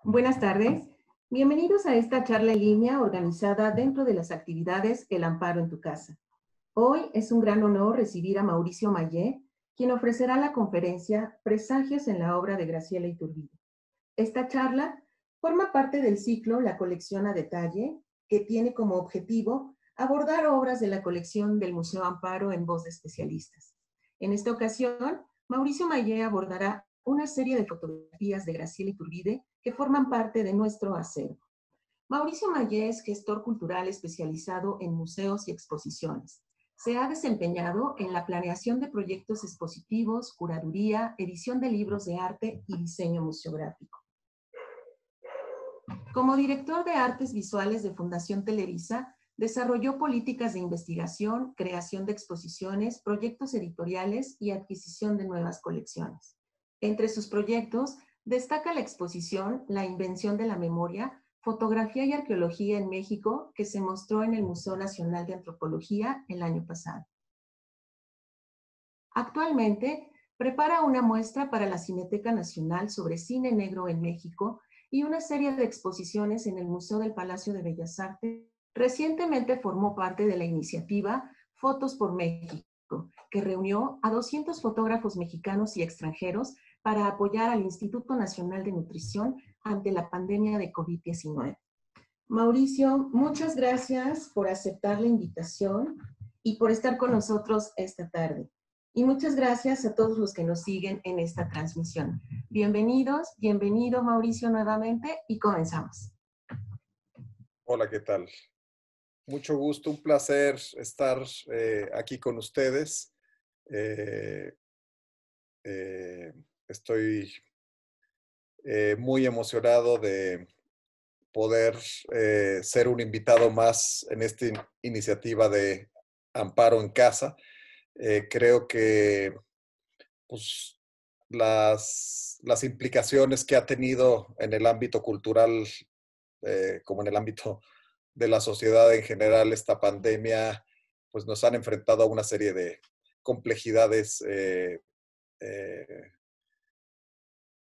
Buenas tardes. Bienvenidos a esta charla en línea organizada dentro de las actividades El Amparo en tu Casa. Hoy es un gran honor recibir a Mauricio Mayé, quien ofrecerá la conferencia Presagios en la obra de Graciela Iturbide. Esta charla forma parte del ciclo La colección a detalle, que tiene como objetivo abordar obras de la colección del Museo Amparo en voz de especialistas. En esta ocasión, Mauricio Mayé abordará una serie de fotografías de Graciela Iturbide que forman parte de nuestro acervo. Mauricio Mayé es gestor cultural especializado en museos y exposiciones. Se ha desempeñado en la planeación de proyectos expositivos, curaduría, edición de libros de arte y diseño museográfico. Como director de artes visuales de Fundación Televisa, desarrolló políticas de investigación, creación de exposiciones, proyectos editoriales y adquisición de nuevas colecciones. Entre sus proyectos, destaca la exposición La invención de la memoria, fotografía y arqueología en México, que se mostró en el Museo Nacional de Antropología el año pasado. Actualmente, prepara una muestra para la Cineteca Nacional sobre cine negro en México y una serie de exposiciones en el Museo del Palacio de Bellas Artes. Recientemente formó parte de la iniciativa Fotos por México, que reunió a 200 fotógrafos mexicanos y extranjeros para apoyar al Instituto Nacional de Nutrición ante la pandemia de COVID-19. Mauricio, muchas gracias por aceptar la invitación y por estar con nosotros esta tarde. Y muchas gracias a todos los que nos siguen en esta transmisión. Bienvenidos, bienvenido Mauricio nuevamente y comenzamos. Hola, ¿qué tal? Mucho gusto, un placer estar aquí con ustedes. Estoy muy emocionado de poder ser un invitado más en esta iniciativa de Amparo en Casa. Creo que pues, las implicaciones que ha tenido en el ámbito cultural, como en el ámbito de la sociedad en general, esta pandemia, pues nos han enfrentado a una serie de complejidades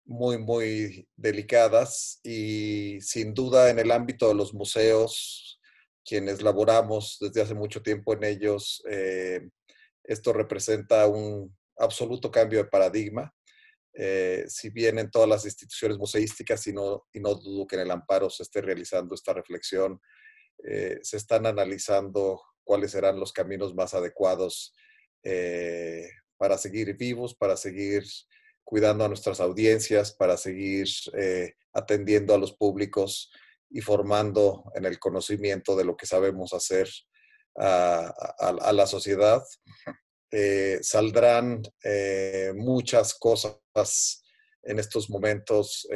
muy delicadas, y sin duda en el ámbito de los museos, quienes laboramos desde hace mucho tiempo en ellos, esto representa un absoluto cambio de paradigma. Si bien en todas las instituciones museísticas, y no dudo que en el Amparo se esté realizando esta reflexión, se están analizando cuáles serán los caminos más adecuados para seguir vivos, para seguir cuidando a nuestras audiencias, para seguir atendiendo a los públicos y formando en el conocimiento de lo que sabemos hacer a la sociedad. Saldrán muchas cosas en estos momentos,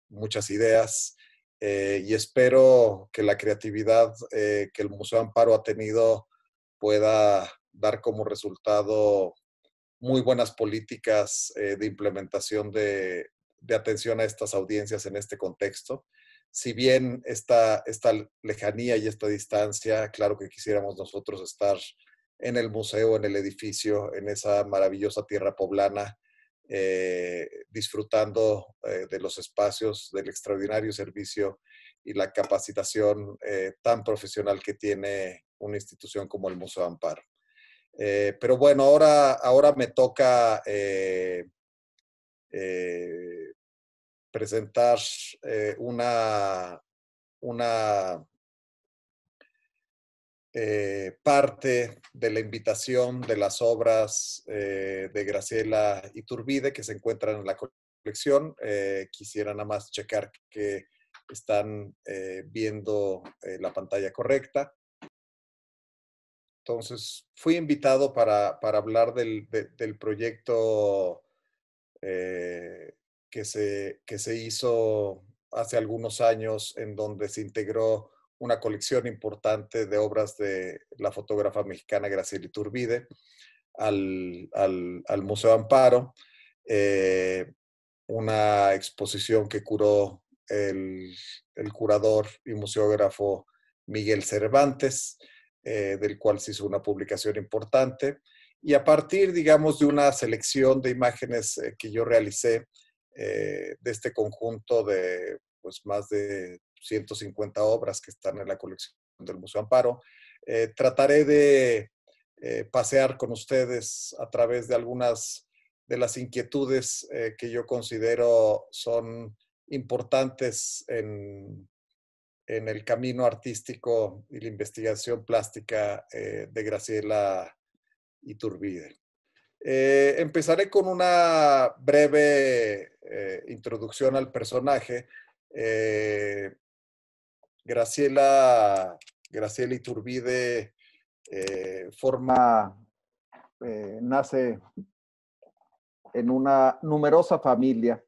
muchas ideas, y espero que la creatividad que el Museo Amparo ha tenido pueda dar como resultado muy buenas políticas de implementación de atención a estas audiencias en este contexto. Si bien esta lejanía y esta distancia, claro que quisiéramos nosotros estar en el museo, en el edificio, en esa maravillosa tierra poblana, disfrutando de los espacios, del extraordinario servicio y la capacitación tan profesional que tiene una institución como el Museo Amparo. Pero bueno, ahora me toca presentar una parte de la invitación de las obras de Graciela Iturbide que se encuentran en la colección. Quisiera nada más checar que están viendo la pantalla correcta. Entonces, fui invitado para hablar del proyecto que se hizo hace algunos años, en donde se integró una colección importante de obras de la fotógrafa mexicana Graciela Iturbide al Museo Amparo. Una exposición que curó el curador y museógrafo Miguel Cervantes, del cual se hizo una publicación importante. Y a partir, digamos, de una selección de imágenes que yo realicé, de este conjunto de pues, más de 150 obras que están en la colección del Museo Amparo. Trataré de pasear con ustedes a través de algunas de las inquietudes que yo considero son importantes en el camino artístico y la investigación plástica de Graciela Iturbide. Empezaré con una breve introducción al personaje. Graciela Iturbide nace en una numerosa familia,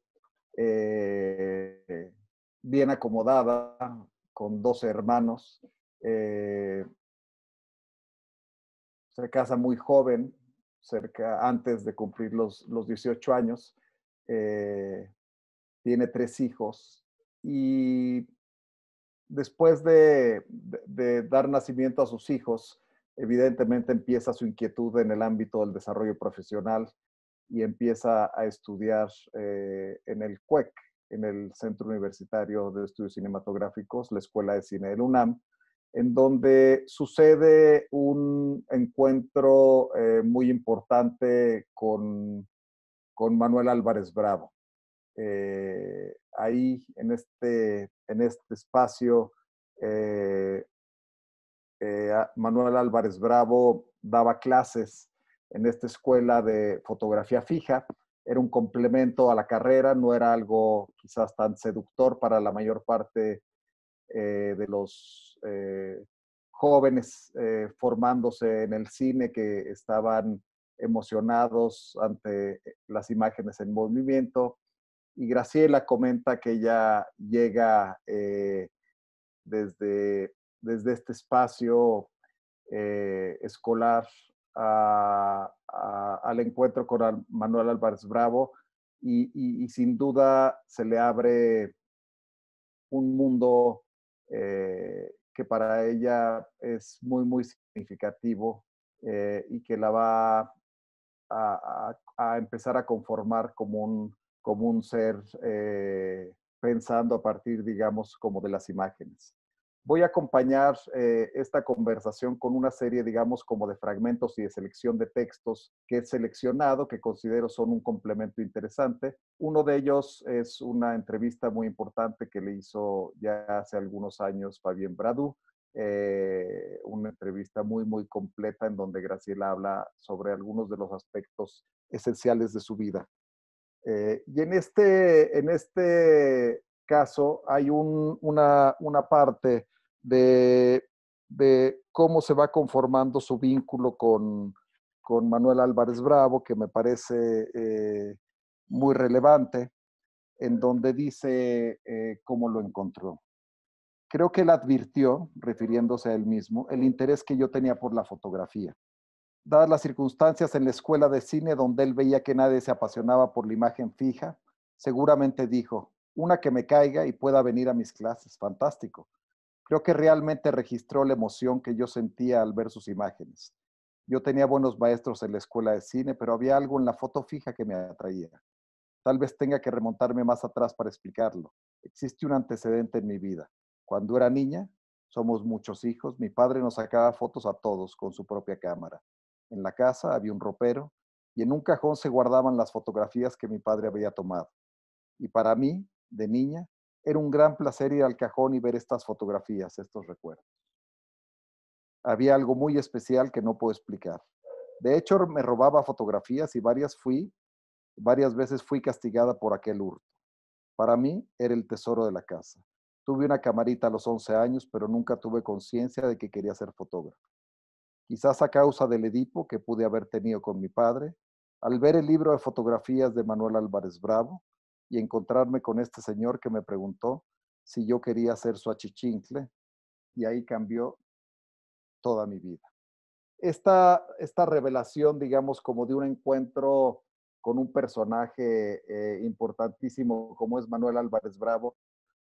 bien acomodada, con 12 hermanos. Se casa muy joven, antes de cumplir los 18 años. Tiene 3 hijos y después de dar nacimiento a sus hijos, evidentemente empieza su inquietud en el ámbito del desarrollo profesional y empieza a estudiar en el CUEC, en el Centro Universitario de Estudios Cinematográficos, la Escuela de Cine del UNAM, en donde sucede un encuentro muy importante con Manuel Álvarez Bravo. Ahí, en este espacio, Manuel Álvarez Bravo daba clases en esta escuela de fotografía fija. Era un complemento a la carrera, no era algo quizás tan seductor para la mayor parte de los jóvenes formándose en el cine, que estaban emocionados ante las imágenes en movimiento. Y Graciela comenta que ella llega desde este espacio escolar al encuentro con Manuel Álvarez Bravo y sin duda se le abre un mundo que para ella es muy, muy significativo y que la va a empezar a conformar como un ser pensando a partir, digamos, como de las imágenes. Voy a acompañar esta conversación con una serie, digamos, como de fragmentos y de selección de textos que he seleccionado, que considero son un complemento interesante. Uno de ellos es una entrevista muy importante que le hizo ya hace algunos años Fabien Bradou, una entrevista muy, muy completa en donde Graciela habla sobre algunos de los aspectos esenciales de su vida. Y en este caso hay una parte de cómo se va conformando su vínculo con Manuel Álvarez Bravo, que me parece muy relevante, en donde dice cómo lo encontró. Creo que él advirtió, refiriéndose a él mismo, el interés que yo tenía por la fotografía. Dadas las circunstancias en la escuela de cine donde él veía que nadie se apasionaba por la imagen fija, seguramente dijo, una que me caiga y pueda venir a mis clases, fantástico. Creo que realmente registró la emoción que yo sentía al ver sus imágenes. Yo tenía buenos maestros en la escuela de cine, pero había algo en la foto fija que me atraía. Tal vez tenga que remontarme más atrás para explicarlo. Existe un antecedente en mi vida. Cuando era niña, somos muchos hijos, mi padre nos sacaba fotos a todos con su propia cámara. En la casa había un ropero y en un cajón se guardaban las fotografías que mi padre había tomado. Y para mí, de niña, era un gran placer ir al cajón y ver estas fotografías, estos recuerdos. Había algo muy especial que no puedo explicar. De hecho, me robaba fotografías y varias veces fui castigada por aquel hurto. Para mí era el tesoro de la casa. Tuve una camarita a los 11 años, pero nunca tuve conciencia de que quería ser fotógrafo. Quizás a causa del Edipo que pude haber tenido con mi padre, al ver el libro de fotografías de Manuel Álvarez Bravo y encontrarme con este señor que me preguntó si yo quería ser su achichincle, y ahí cambió toda mi vida. Esta revelación, digamos, como de un encuentro con un personaje importantísimo como es Manuel Álvarez Bravo,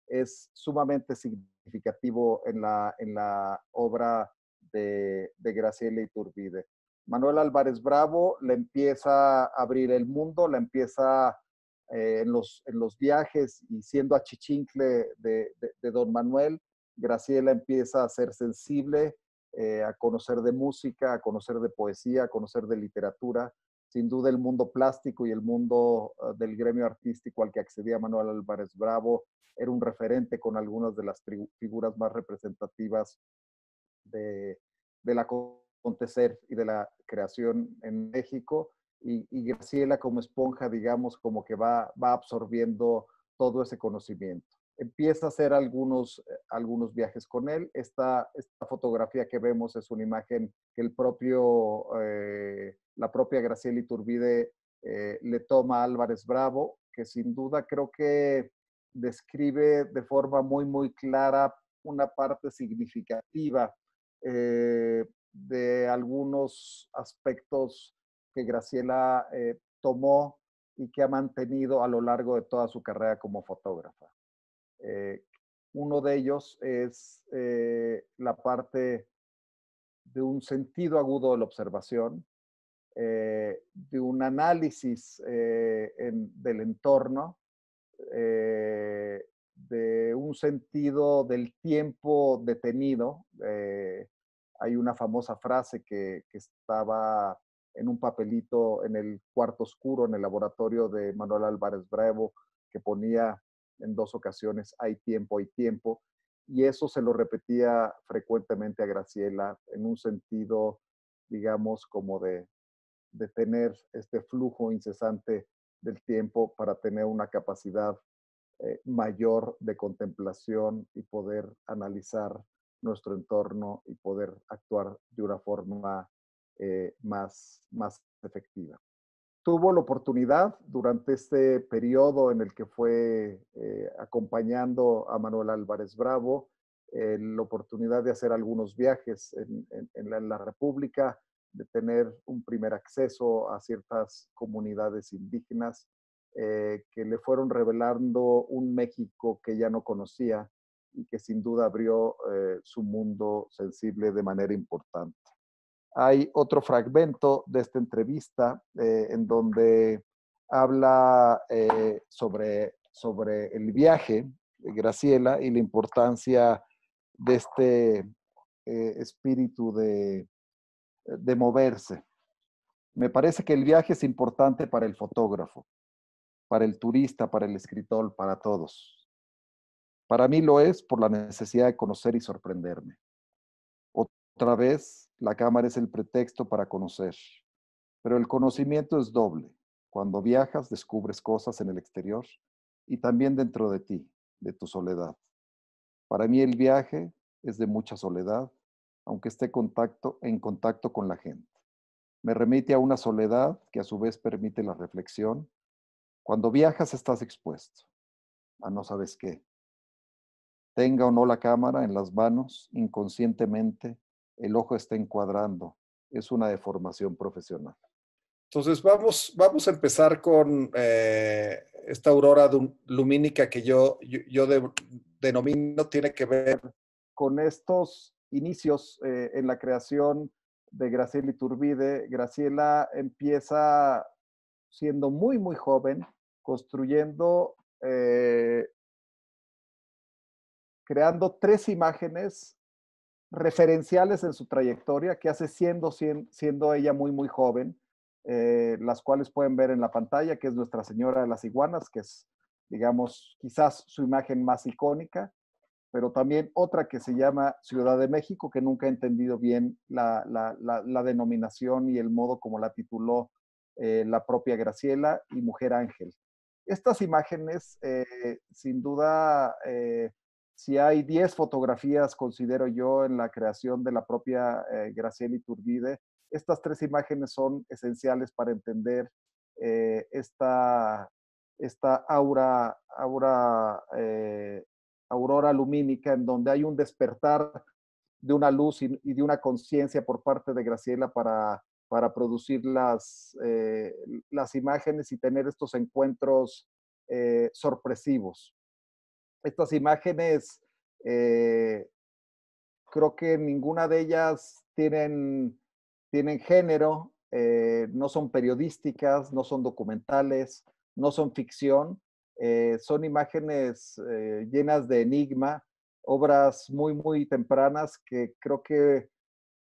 es sumamente significativo en la obra de Graciela Iturbide. Manuel Álvarez Bravo le empieza a abrir el mundo, la empieza en los viajes y siendo achichincle de don Manuel, Graciela empieza a ser sensible, a conocer de música, a conocer de poesía, a conocer de literatura. Sin duda el mundo plástico y el mundo del gremio artístico al que accedía Manuel Álvarez Bravo era un referente con algunas de las figuras más representativas del acontecer y de la creación en México. Y Graciela como esponja, digamos, como que va absorbiendo todo ese conocimiento. Empieza a hacer algunos viajes con él. Esta fotografía que vemos es una imagen que la propia Graciela Iturbide le toma a Álvarez Bravo, que sin duda creo que describe de forma muy, muy clara una parte significativa de algunos aspectos que Graciela tomó y que ha mantenido a lo largo de toda su carrera como fotógrafa. Uno de ellos es la parte de un sentido agudo de la observación, de un análisis del entorno, de un sentido del tiempo detenido. Hay una famosa frase que estaba en un papelito en el cuarto oscuro, en el laboratorio de Manuel Álvarez Bravo, que ponía en 2 ocasiones, hay tiempo, y eso se lo repetía frecuentemente a Graciela en un sentido, digamos, como de tener este flujo incesante del tiempo para tener una capacidad mayor de contemplación y poder analizar nuestro entorno y poder actuar de una forma más efectiva. Tuvo la oportunidad durante este periodo en el que fue acompañando a Manuel Álvarez Bravo, la oportunidad de hacer algunos viajes en la República, de tener un primer acceso a ciertas comunidades indígenas que le fueron revelando un México que ya no conocía y que sin duda abrió su mundo sensible de manera importante. Hay otro fragmento de esta entrevista en donde habla sobre el viaje de Graciela y la importancia de este espíritu de moverse. Me parece que el viaje es importante para el fotógrafo, para el turista, para el escritor, para todos. Para mí lo es por la necesidad de conocer y sorprenderme. Otra vez, la cámara es el pretexto para conocer, pero el conocimiento es doble. Cuando viajas, descubres cosas en el exterior y también dentro de ti, de tu soledad. Para mí el viaje es de mucha soledad, aunque esté en contacto con la gente. Me remite a una soledad que a su vez permite la reflexión. Cuando viajas estás expuesto a no sabes qué. Tenga o no la cámara en las manos, inconscientemente, el ojo está encuadrando. Es una deformación profesional. Entonces vamos a empezar con esta aurora lumínica que yo denomino, tiene que ver con estos inicios en la creación de Graciela Iturbide. Graciela empieza siendo muy, muy joven, construyendo, creando 3 imágenes referenciales en su trayectoria que hace siendo ella muy, muy joven, las cuales pueden ver en la pantalla, que es Nuestra Señora de las Iguanas, que es, digamos, quizás su imagen más icónica, pero también otra que se llama Ciudad de México, que nunca he entendido bien la denominación y el modo como la tituló la propia Graciela, y Mujer Ángel. Estas imágenes, sin duda, si hay 10 fotografías, considero yo, en la creación de la propia Graciela Iturbide, estas 3 imágenes son esenciales para entender esta aurora lumínica, en donde hay un despertar de una luz y de una conciencia por parte de Graciela para producir las imágenes y tener estos encuentros sorpresivos. Estas imágenes, creo que ninguna de ellas tienen género, no son periodísticas, no son documentales, no son ficción, son imágenes llenas de enigma, obras muy, muy tempranas que creo que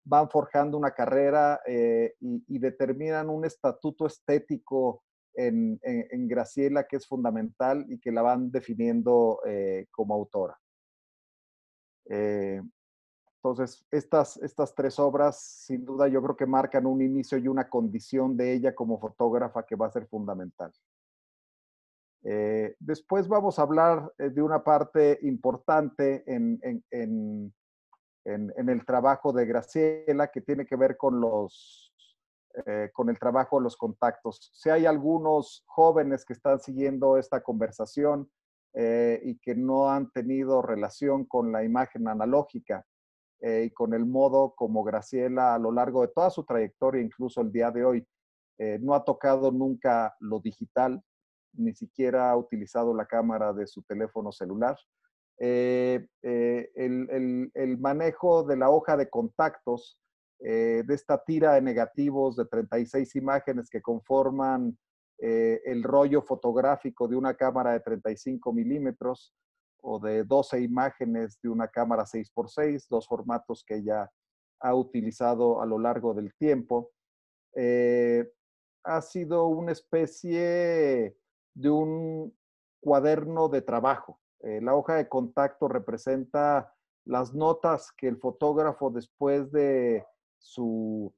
van forjando una carrera y determinan un estatuto estético en Graciela que es fundamental y que la van definiendo como autora. Entonces, estas tres obras, sin duda, yo creo que marcan un inicio y una condición de ella como fotógrafa que va a ser fundamental. Después vamos a hablar de una parte importante en el trabajo de Graciela que tiene que ver con con el trabajo de los contactos. Si hay algunos jóvenes que están siguiendo esta conversación y que no han tenido relación con la imagen analógica y con el modo como Graciela a lo largo de toda su trayectoria, incluso el día de hoy, no ha tocado nunca lo digital, ni siquiera ha utilizado la cámara de su teléfono celular. El manejo de la hoja de contactos, de esta tira de negativos de 36 imágenes que conforman el rollo fotográfico de una cámara de 35 milímetros o de 12 imágenes de una cámara 6x6, dos formatos que ella ha utilizado a lo largo del tiempo. Ha sido una especie de un cuaderno de trabajo. La hoja de contacto representa las notas que el fotógrafo después de sus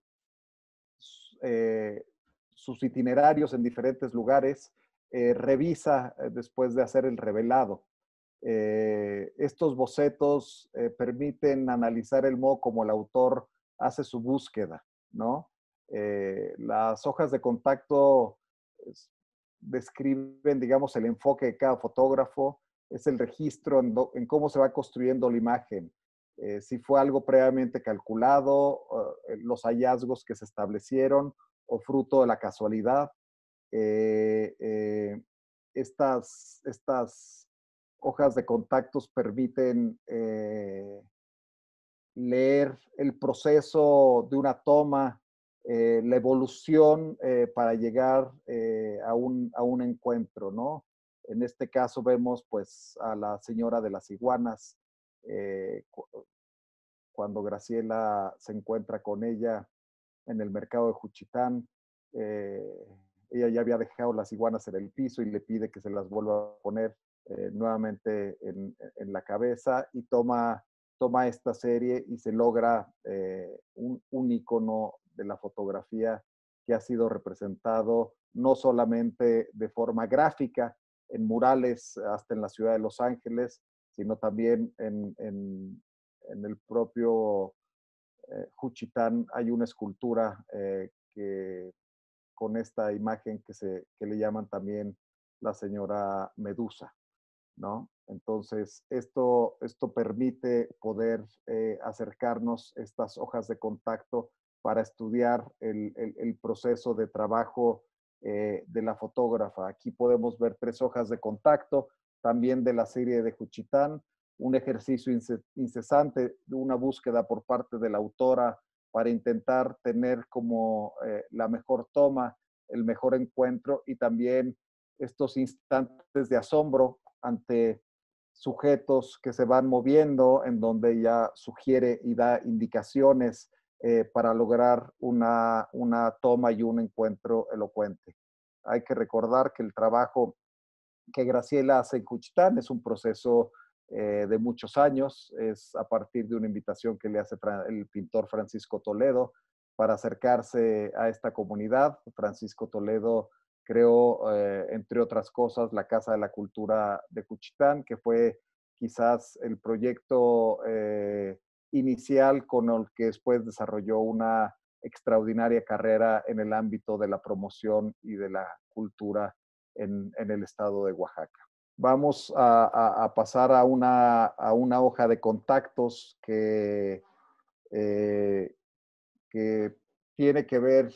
itinerarios en diferentes lugares revisa después de hacer el revelado. Estos bocetos permiten analizar el modo como el autor hace su búsqueda, ¿no? Las hojas de contacto describen, digamos, el enfoque de cada fotógrafo, es el registro en cómo se va construyendo la imagen, si fue algo previamente calculado, los hallazgos que se establecieron o fruto de la casualidad. Estas hojas de contactos permiten leer el proceso de una toma, la evolución para llegar a un encuentro, ¿no? En este caso vemos pues a la señora de las iguanas, cuando Graciela se encuentra con ella en el mercado de Juchitán. Ella ya había dejado las iguanas en el piso y le pide que se las vuelva a poner nuevamente en la cabeza y toma esta serie y se logra un icono de la fotografía que ha sido representado no solamente de forma gráfica en murales hasta en la ciudad de Los Ángeles, sino también en el propio Juchitán hay una escultura que con esta imagen que le llaman también la señora Medusa, ¿no? Entonces, esto permite poder acercarnos estas hojas de contacto para estudiar el proceso de trabajo de la fotógrafa. Aquí podemos ver 3 hojas de contacto, también de la serie de Juchitán, un ejercicio incesante de una búsqueda por parte de la autora para intentar tener como la mejor toma, el mejor encuentro y también estos instantes de asombro ante sujetos que se van moviendo, en donde ella sugiere y da indicaciones para lograr una toma y un encuentro elocuente. Hay que recordar que el trabajo que Graciela hace en Juchitán es un proceso de muchos años, es a partir de una invitación que le hace el pintor Francisco Toledo para acercarse a esta comunidad. Francisco Toledo creó, entre otras cosas, la Casa de la Cultura de Juchitán, que fue quizás el proyecto inicial con el que después desarrolló una extraordinaria carrera en el ámbito de la promoción y de la cultura en el estado de Oaxaca. Vamos a pasar a una hoja de contactos que tiene que ver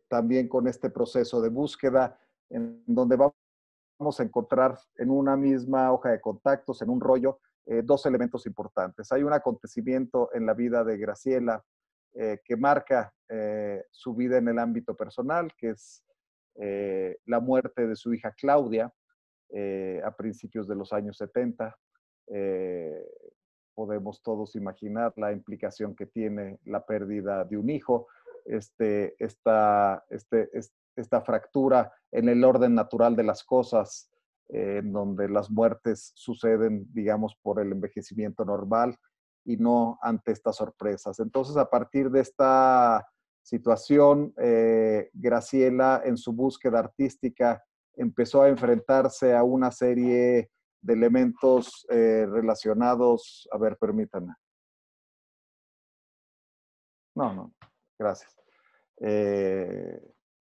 también con este proceso de búsqueda, en donde vamos a encontrar en una misma hoja de contactos, en un rollo, 2 elementos importantes. Hay un acontecimiento en la vida de Graciela que marca su vida en el ámbito personal, que es la muerte de su hija Claudia a principios de los años 70. Podemos todos imaginar la implicación que tiene la pérdida de un hijo, esta fractura en el orden natural de las cosas, en donde las muertes suceden, digamos, por el envejecimiento normal y no ante estas sorpresas. Entonces, a partir de esta situación, Graciela, en su búsqueda artística, empezó a enfrentarse a una serie de elementos relacionados. A ver, permítanme. No, gracias.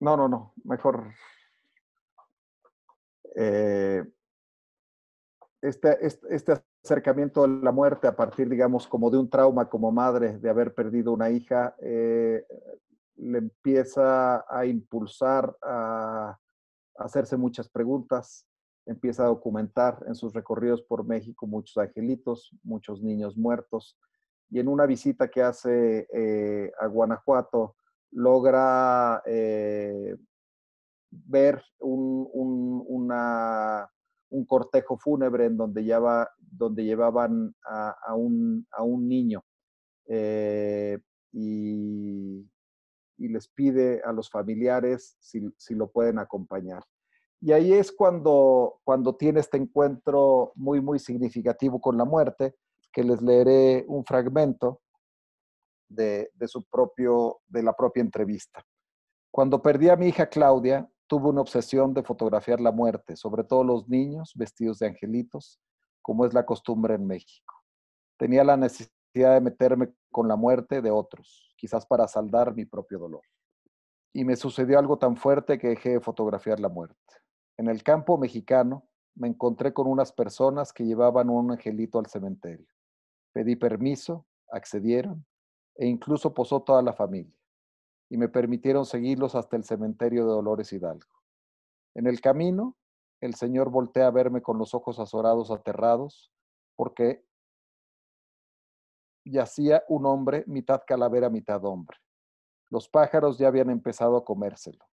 No, mejor. Este acercamiento a la muerte a partir, digamos, como de un trauma como madre de haber perdido una hija, le empieza a impulsar a hacerse muchas preguntas, empieza a documentar en sus recorridos por México muchos angelitos, muchos niños muertos, y en una visita que hace a Guanajuato logra ver un cortejo fúnebre en donde llevaban a un niño y les pide a los familiares si lo pueden acompañar. Y ahí es cuando tiene este encuentro muy, muy significativo con la muerte, que les leeré un fragmento de la propia entrevista. Cuando perdí a mi hija Claudia, tuve una obsesión de fotografiar la muerte, sobre todo los niños vestidos de angelitos, como es la costumbre en México. Tenía la necesidad de meterme con la muerte de otros, quizás para saldar mi propio dolor. Y me sucedió algo tan fuerte que dejé de fotografiar la muerte. En el campo mexicano me encontré con unas personas que llevaban un angelito al cementerio. Pedí permiso, accedieron e incluso posó toda la familia y me permitieron seguirlos hasta el cementerio de Dolores Hidalgo. En el camino, el Señor voltea a verme con los ojos azorados, aterrados, porque yacía un hombre, mitad calavera, mitad hombre. Los pájaros ya habían empezado a comérselo.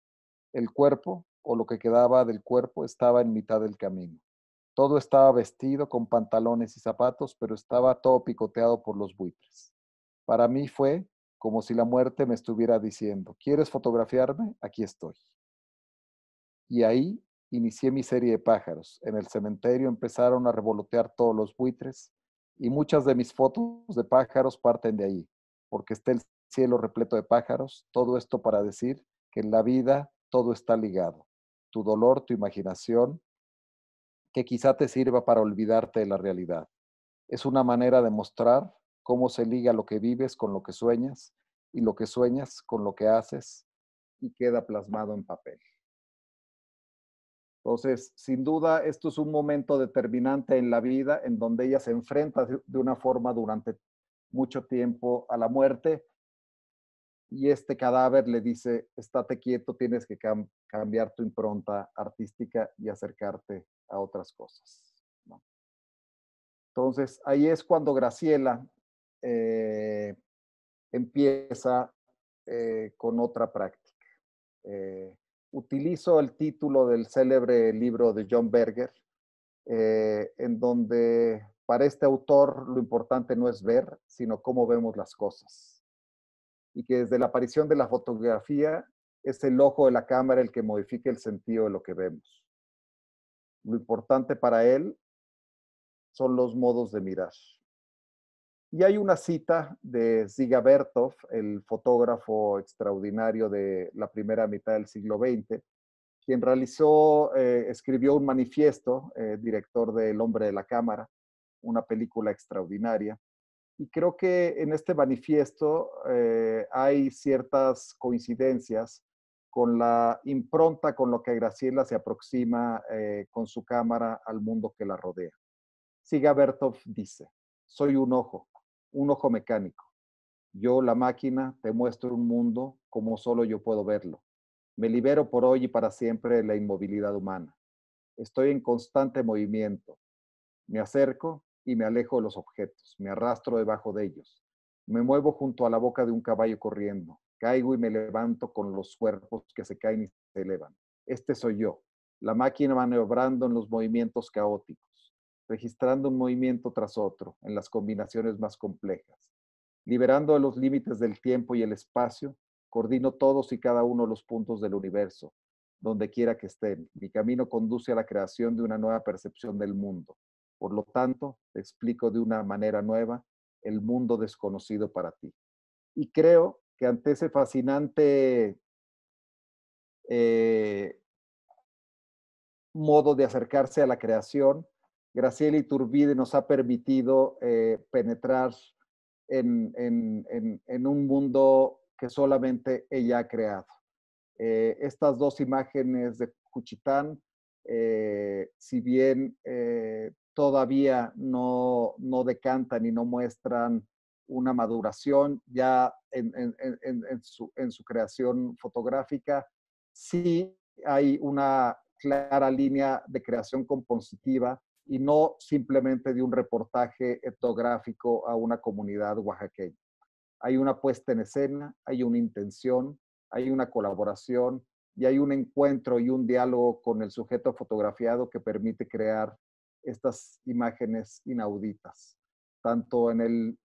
El cuerpo, o lo que quedaba del cuerpo, estaba en mitad del camino. Todo estaba vestido con pantalones y zapatos, pero estaba todo picoteado por los buitres. Para mí fue como si la muerte me estuviera diciendo, ¿quieres fotografiarme? Aquí estoy. Y ahí inicié mi serie de pájaros. En el cementerio empezaron a revolotear todos los buitres y muchas de mis fotos de pájaros parten de ahí, porque está el cielo repleto de pájaros. Todo esto para decir que en la vida todo está ligado. Tu dolor, tu imaginación, que quizá te sirva para olvidarte de la realidad. Es una manera de mostrar cómo se liga lo que vives con lo que sueñas y lo que sueñas con lo que haces y queda plasmado en papel. Entonces, sin duda, esto es un momento determinante en la vida en donde ella se enfrenta de una forma durante mucho tiempo a la muerte y este cadáver le dice, estate quieto, tienes que cambiar tu impronta artística y acercarte a otras cosas, ¿no? Entonces, ahí es cuando Graciela empieza con otra práctica. Utilizo el título del célebre libro de John Berger, en donde para este autor lo importante no es ver, sino cómo vemos las cosas. Y que desde la aparición de la fotografía es el ojo de la cámara el que modifica el sentido de lo que vemos. Lo importante para él son los modos de mirar. Y hay una cita de Dziga Vertov, el fotógrafo extraordinario de la primera mitad del siglo XX, quien escribió un manifiesto, director de El hombre de la cámara, una película extraordinaria. Y creo que en este manifiesto hay ciertas coincidencias con la impronta con lo que Graciela se aproxima con su cámara al mundo que la rodea. Dziga Vertov dice, soy un ojo mecánico. Yo, la máquina, te muestro un mundo como solo yo puedo verlo. Me libero por hoy y para siempre de la inmovilidad humana. Estoy en constante movimiento. Me acerco y me alejo de los objetos. Me arrastro debajo de ellos. Me muevo junto a la boca de un caballo corriendo. Caigo y me levanto con los cuerpos que se caen y se elevan. Este soy yo, la máquina maniobrando en los movimientos caóticos, registrando un movimiento tras otro en las combinaciones más complejas. Liberando de los límites del tiempo y el espacio, coordino todos y cada uno de los puntos del universo, donde quiera que estén. Mi camino conduce a la creación de una nueva percepción del mundo. Por lo tanto, te explico de una manera nueva el mundo desconocido para ti. Y creo que ante ese fascinante eh, modo de acercarse a la creación, Graciela Iturbide nos ha permitido penetrar en un mundo que solamente ella ha creado. Estas dos imágenes de Juchitán, si bien todavía no decantan y no muestran una maduración ya en su creación fotográfica, sí hay una clara línea de creación compositiva y no simplemente de un reportaje etnográfico a una comunidad oaxaqueña. Hay una puesta en escena, hay una intención, hay una colaboración y hay un encuentro y un diálogo con el sujeto fotografiado que permite crear estas imágenes inauditas. Tanto en el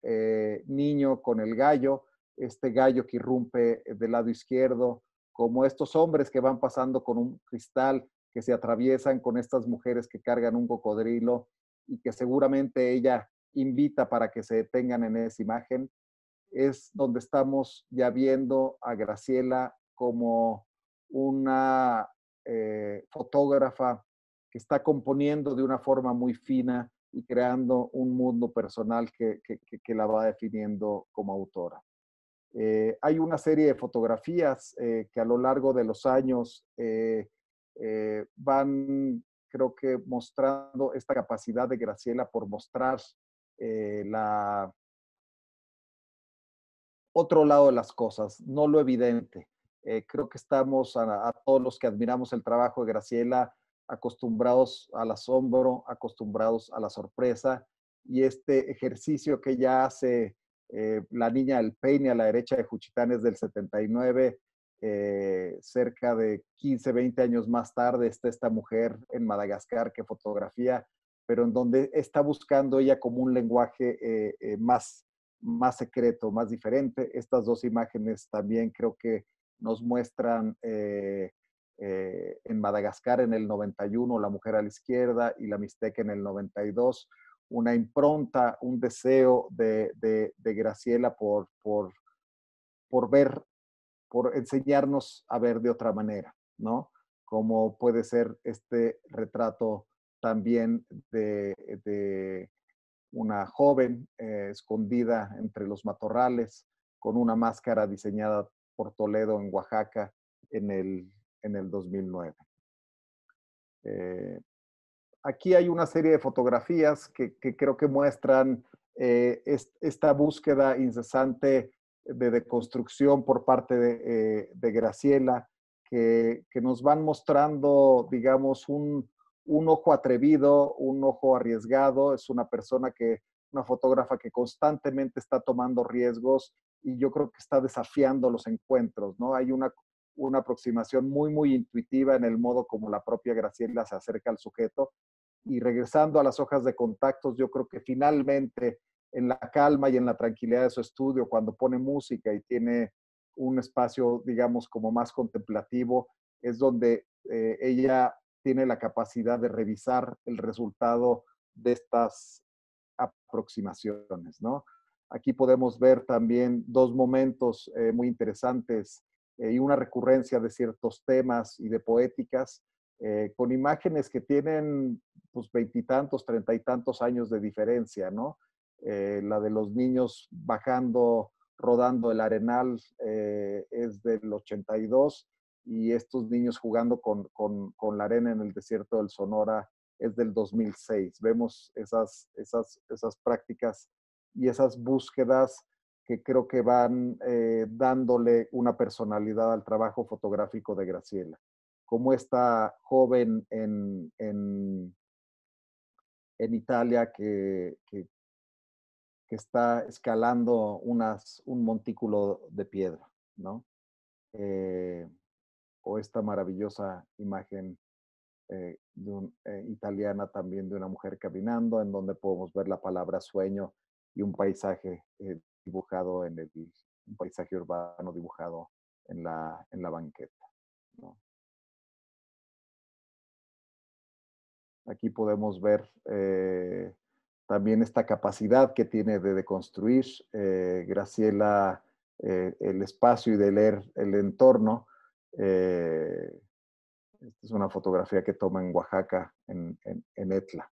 niño con el gallo, este gallo que irrumpe del lado izquierdo, como estos hombres que van pasando con un cristal, que se atraviesan con estas mujeres que cargan un cocodrilo y que seguramente ella invita para que se detengan en esa imagen, es donde estamos ya viendo a Graciela como una fotógrafa que está componiendo de una forma muy fina y creando un mundo personal que la va definiendo como autora. Hay una serie de fotografías que a lo largo de los años van, creo que, mostrando esta capacidad de Graciela por mostrar la otro lado de las cosas, no lo evidente. Creo que estamos a todos los que admiramos el trabajo de Graciela acostumbrados al asombro, acostumbrados a la sorpresa y este ejercicio que ella hace, La niña del peine a la derecha de Juchitán es del 79, cerca de 15, 20 años más tarde está esta mujer en Madagascar que fotografía, pero en donde está buscando ella como un lenguaje más secreto, más diferente. Estas dos imágenes también creo que nos muestran en Madagascar en el 91, La mujer a la izquierda, y La Mixteca en el 92, una impronta, un deseo de Graciela por ver, por enseñarnos a ver de otra manera, ¿no? Como puede ser este retrato también de una joven escondida entre los matorrales con una máscara diseñada por Toledo en Oaxaca en el 2009. Eh, Aquí hay una serie de fotografías que creo que muestran esta búsqueda incesante de deconstrucción por parte de Graciela, que nos van mostrando, digamos, un ojo atrevido, un ojo arriesgado. Es una fotógrafa que constantemente está tomando riesgos y yo creo que está desafiando los encuentros, ¿no? Hay una aproximación muy, muy intuitiva en el modo como la propia Graciela se acerca al sujeto. Y regresando a las hojas de contactos, yo creo que finalmente en la calma y en la tranquilidad de su estudio, cuando pone música y tiene un espacio, digamos, como más contemplativo, es donde ella tiene la capacidad de revisar el resultado de estas aproximaciones, ¿no? Aquí podemos ver también dos momentos muy interesantes y una recurrencia de ciertos temas y de poéticas con imágenes que tienen pues veintitantos, treinta y tantos años de diferencia, ¿no? La de los niños bajando, rodando el Arenal es del 82 y estos niños jugando con la arena en el desierto del Sonora es del 2006. Vemos esas prácticas y esas búsquedas que creo que van dándole una personalidad al trabajo fotográfico de Graciela. Como esta joven en Italia que está escalando un montículo de piedra, ¿no? o esta maravillosa imagen italiana también de una mujer caminando, en donde podemos ver la palabra sueño y un paisaje dibujado un paisaje urbano dibujado en la banqueta, ¿no? Aquí podemos ver también esta capacidad que tiene de deconstruir Graciela, el espacio y de leer el entorno. Esta es una fotografía que toma en Oaxaca, en Etla,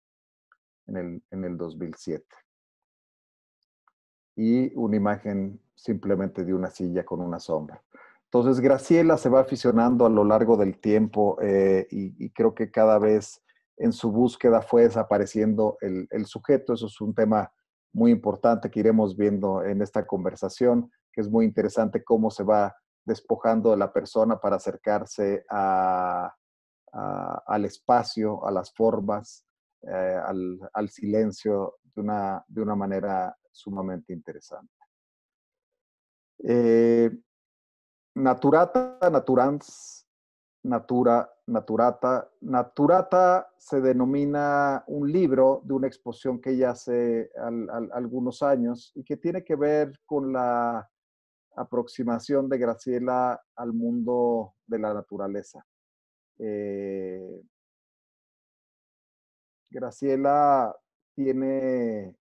en el 2007. Y una imagen simplemente de una silla con una sombra. Entonces, Graciela se va aficionando a lo largo del tiempo y creo que cada vez en su búsqueda fue desapareciendo el sujeto. Eso es un tema muy importante que iremos viendo en esta conversación, que es muy interesante cómo se va despojando de la persona para acercarse al espacio, a las formas, al silencio de una manera sumamente interesante. Naturata, naturans, natura, naturata. Naturata se denomina un libro de una exposición que ella hace algunos años y que tiene que ver con la aproximación de Graciela al mundo de la naturaleza. Graciela tiene,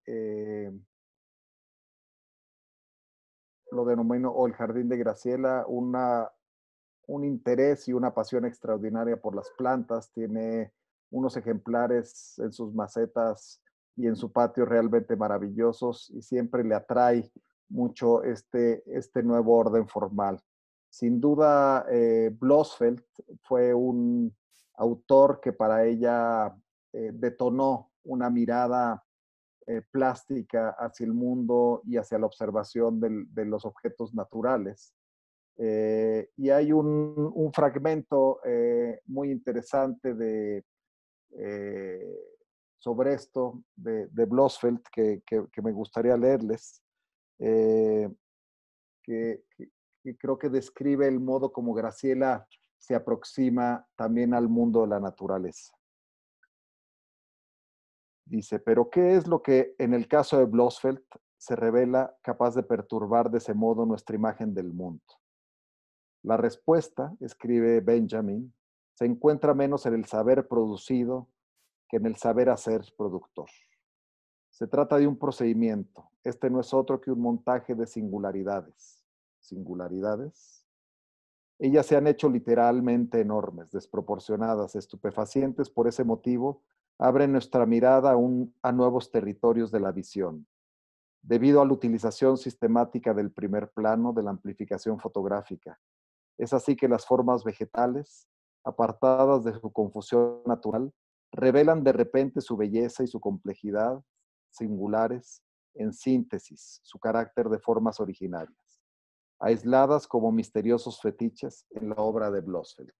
lo denomino, o el Jardín de Graciela, un interés y una pasión extraordinaria por las plantas. Tiene unos ejemplares en sus macetas y en su patio realmente maravillosos y siempre le atrae mucho este nuevo orden formal. Sin duda, Blossfeld fue un autor que para ella detonó una mirada plástica hacia el mundo y hacia la observación de los objetos naturales. Y hay un fragmento muy interesante eh, sobre esto de Blossfeld que me gustaría leerles, eh, que creo que describe el modo como Graciela se aproxima también al mundo de la naturaleza. Dice, pero ¿qué es lo que en el caso de Blossfeld se revela capaz de perturbar de ese modo nuestra imagen del mundo? La respuesta, escribe Benjamin, se encuentra menos en el saber producido que en el saber hacer productor. Se trata de un procedimiento. Este no es otro que un montaje de singularidades. ¿Singularidades? Ellas se han hecho literalmente enormes, desproporcionadas, estupefacientes. Por ese motivo, abren nuestra mirada a nuevos territorios de la visión. Debido a la utilización sistemática del primer plano de la amplificación fotográfica, es así que las formas vegetales, apartadas de su confusión natural, revelan de repente su belleza y su complejidad singulares, en síntesis, su carácter de formas originarias, aisladas como misteriosos fetiches en la obra de Blossfeld.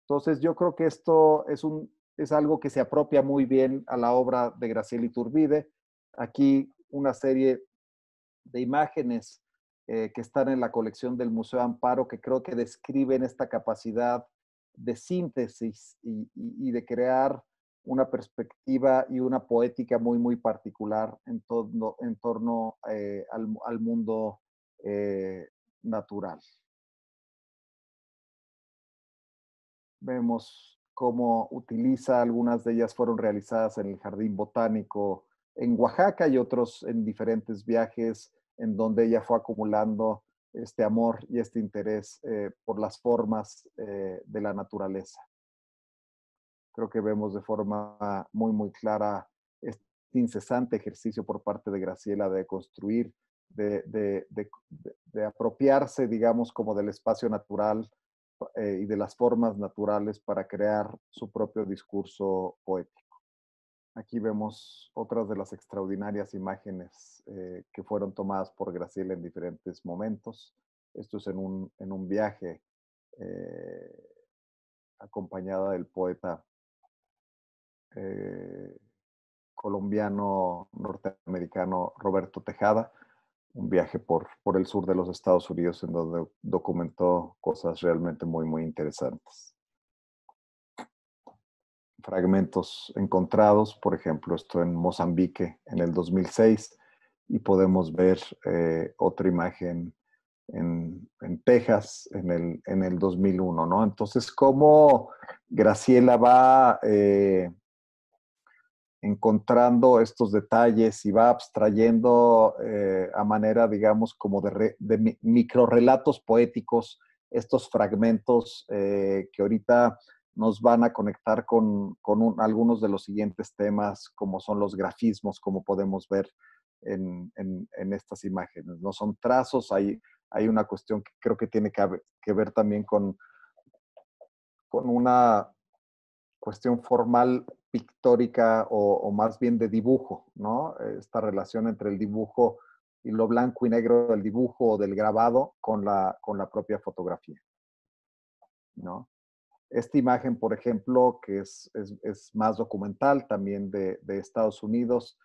Entonces, yo creo que esto es algo que se apropia muy bien a la obra de Graciela Iturbide. Aquí una serie de imágenes que están en la colección del Museo Amparo, que creo que describen esta capacidad de síntesis y de crear una perspectiva y una poética muy, muy particular en torno al mundo natural. Vemos cómo utiliza, algunas de ellas fueron realizadas en el Jardín Botánico en Oaxaca y otros en diferentes viajes en donde ella fue acumulando este amor y este interés por las formas de la naturaleza. Creo que vemos de forma muy, muy clara este incesante ejercicio por parte de Graciela de construir, de apropiarse, digamos, como del espacio natural y de las formas naturales para crear su propio discurso poético. Aquí vemos otras de las extraordinarias imágenes que fueron tomadas por Graciela en diferentes momentos. Esto es en un viaje acompañada del poeta colombiano norteamericano Roberto Tejada. un viaje por el sur de los Estados Unidos en donde documentó cosas realmente muy, muy interesantes. Fragmentos encontrados, por ejemplo, esto en Mozambique en el 2006, y podemos ver otra imagen en Texas en el 2001, ¿no? Entonces, cómo Graciela va encontrando estos detalles y va abstrayendo a manera, digamos, como de microrelatos poéticos, estos fragmentos que ahorita nos van a conectar con algunos de los siguientes temas, como son los grafismos, como podemos ver en estas imágenes. No son trazos, hay una cuestión que creo que tiene que ver también con una cuestión formal pictórica o más bien de dibujo, ¿no? Esta relación entre el dibujo y lo blanco y negro del dibujo o del grabado con la propia fotografía, ¿no? Esta imagen, por ejemplo, que es más documental también de Estados Unidos,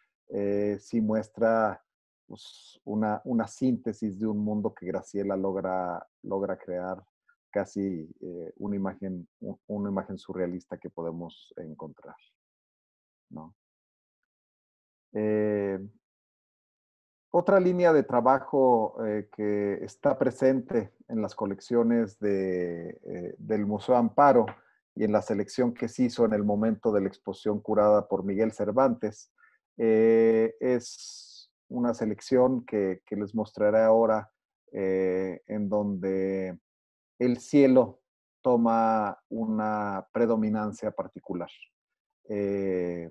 sí muestra pues, una síntesis de un mundo que Graciela logra crear casi una imagen surrealista que podemos encontrar, ¿no? Eh, Otra línea de trabajo que está presente en las colecciones del Museo Amparo y en la selección que se hizo en el momento de la exposición curada por Miguel Cervantes, es una selección que les mostraré ahora, en donde el cielo toma una predominancia particular. Eh,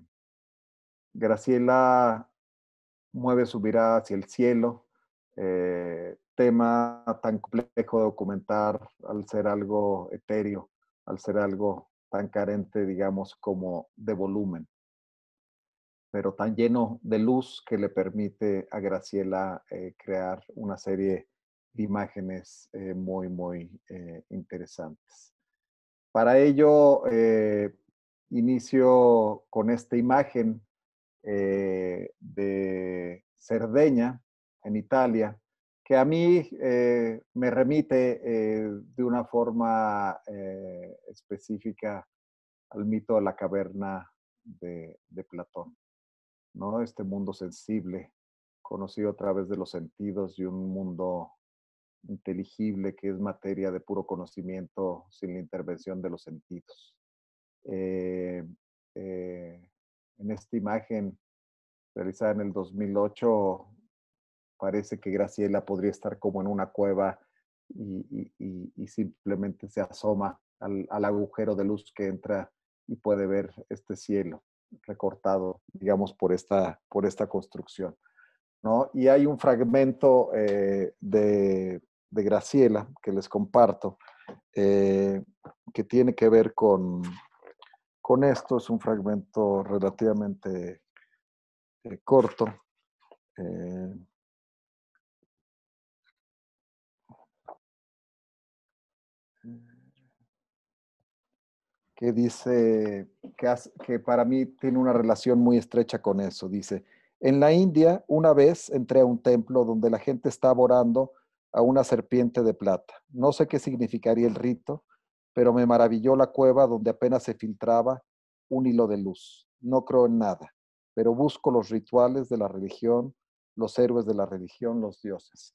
Graciela mueve su mirada hacia el cielo, tema tan complejo de documentar al ser algo etéreo, al ser algo tan carente, digamos, como de volumen, pero tan lleno de luz que le permite a Graciela crear una serie de imágenes muy, muy interesantes. Para ello, inicio con esta imagen de Cerdeña, en Italia, que a mí me remite de una forma específica al mito de la caverna de Platón, ¿no? Este mundo sensible, conocido a través de los sentidos, y un mundo inteligible que es materia de puro conocimiento sin la intervención de los sentidos. Eh, eh, en esta imagen realizada en el 2008, parece que Graciela podría estar como en una cueva y simplemente se asoma al agujero de luz que entra y puede ver este cielo recortado, digamos, por esta construcción, ¿no? Y hay un fragmento de Graciela que les comparto, que tiene que ver con esto. Es un fragmento relativamente corto. Eh, que dice que para mí tiene una relación muy estrecha con eso. Dice, en la India una vez entré a un templo donde la gente estaba orando a una serpiente de plata. No sé qué significaría el rito, pero me maravilló la cueva donde apenas se filtraba un hilo de luz. No creo en nada, pero busco los rituales de la religión, los héroes de la religión, los dioses.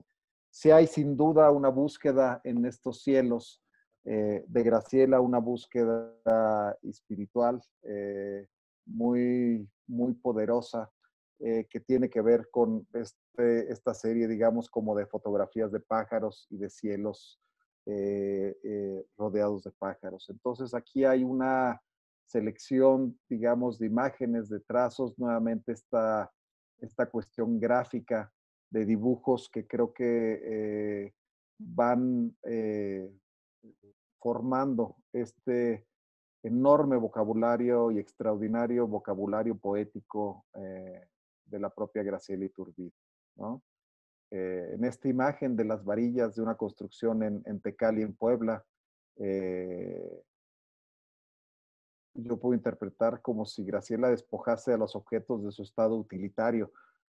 Si hay sin duda una búsqueda en estos cielos de Graciela, una búsqueda espiritual muy, muy poderosa, que tiene que ver con esta serie, digamos, como de fotografías de pájaros y de cielos rodeados de pájaros. Entonces aquí hay una selección, digamos, de imágenes, de trazos, nuevamente esta cuestión gráfica de dibujos que creo que van formando este enorme vocabulario y extraordinario vocabulario poético de la propia Graciela Iturbide, ¿no? En esta imagen de las varillas de una construcción en Tecali, en Puebla, eh, yo puedo interpretar como si Graciela despojase a los objetos de su estado utilitario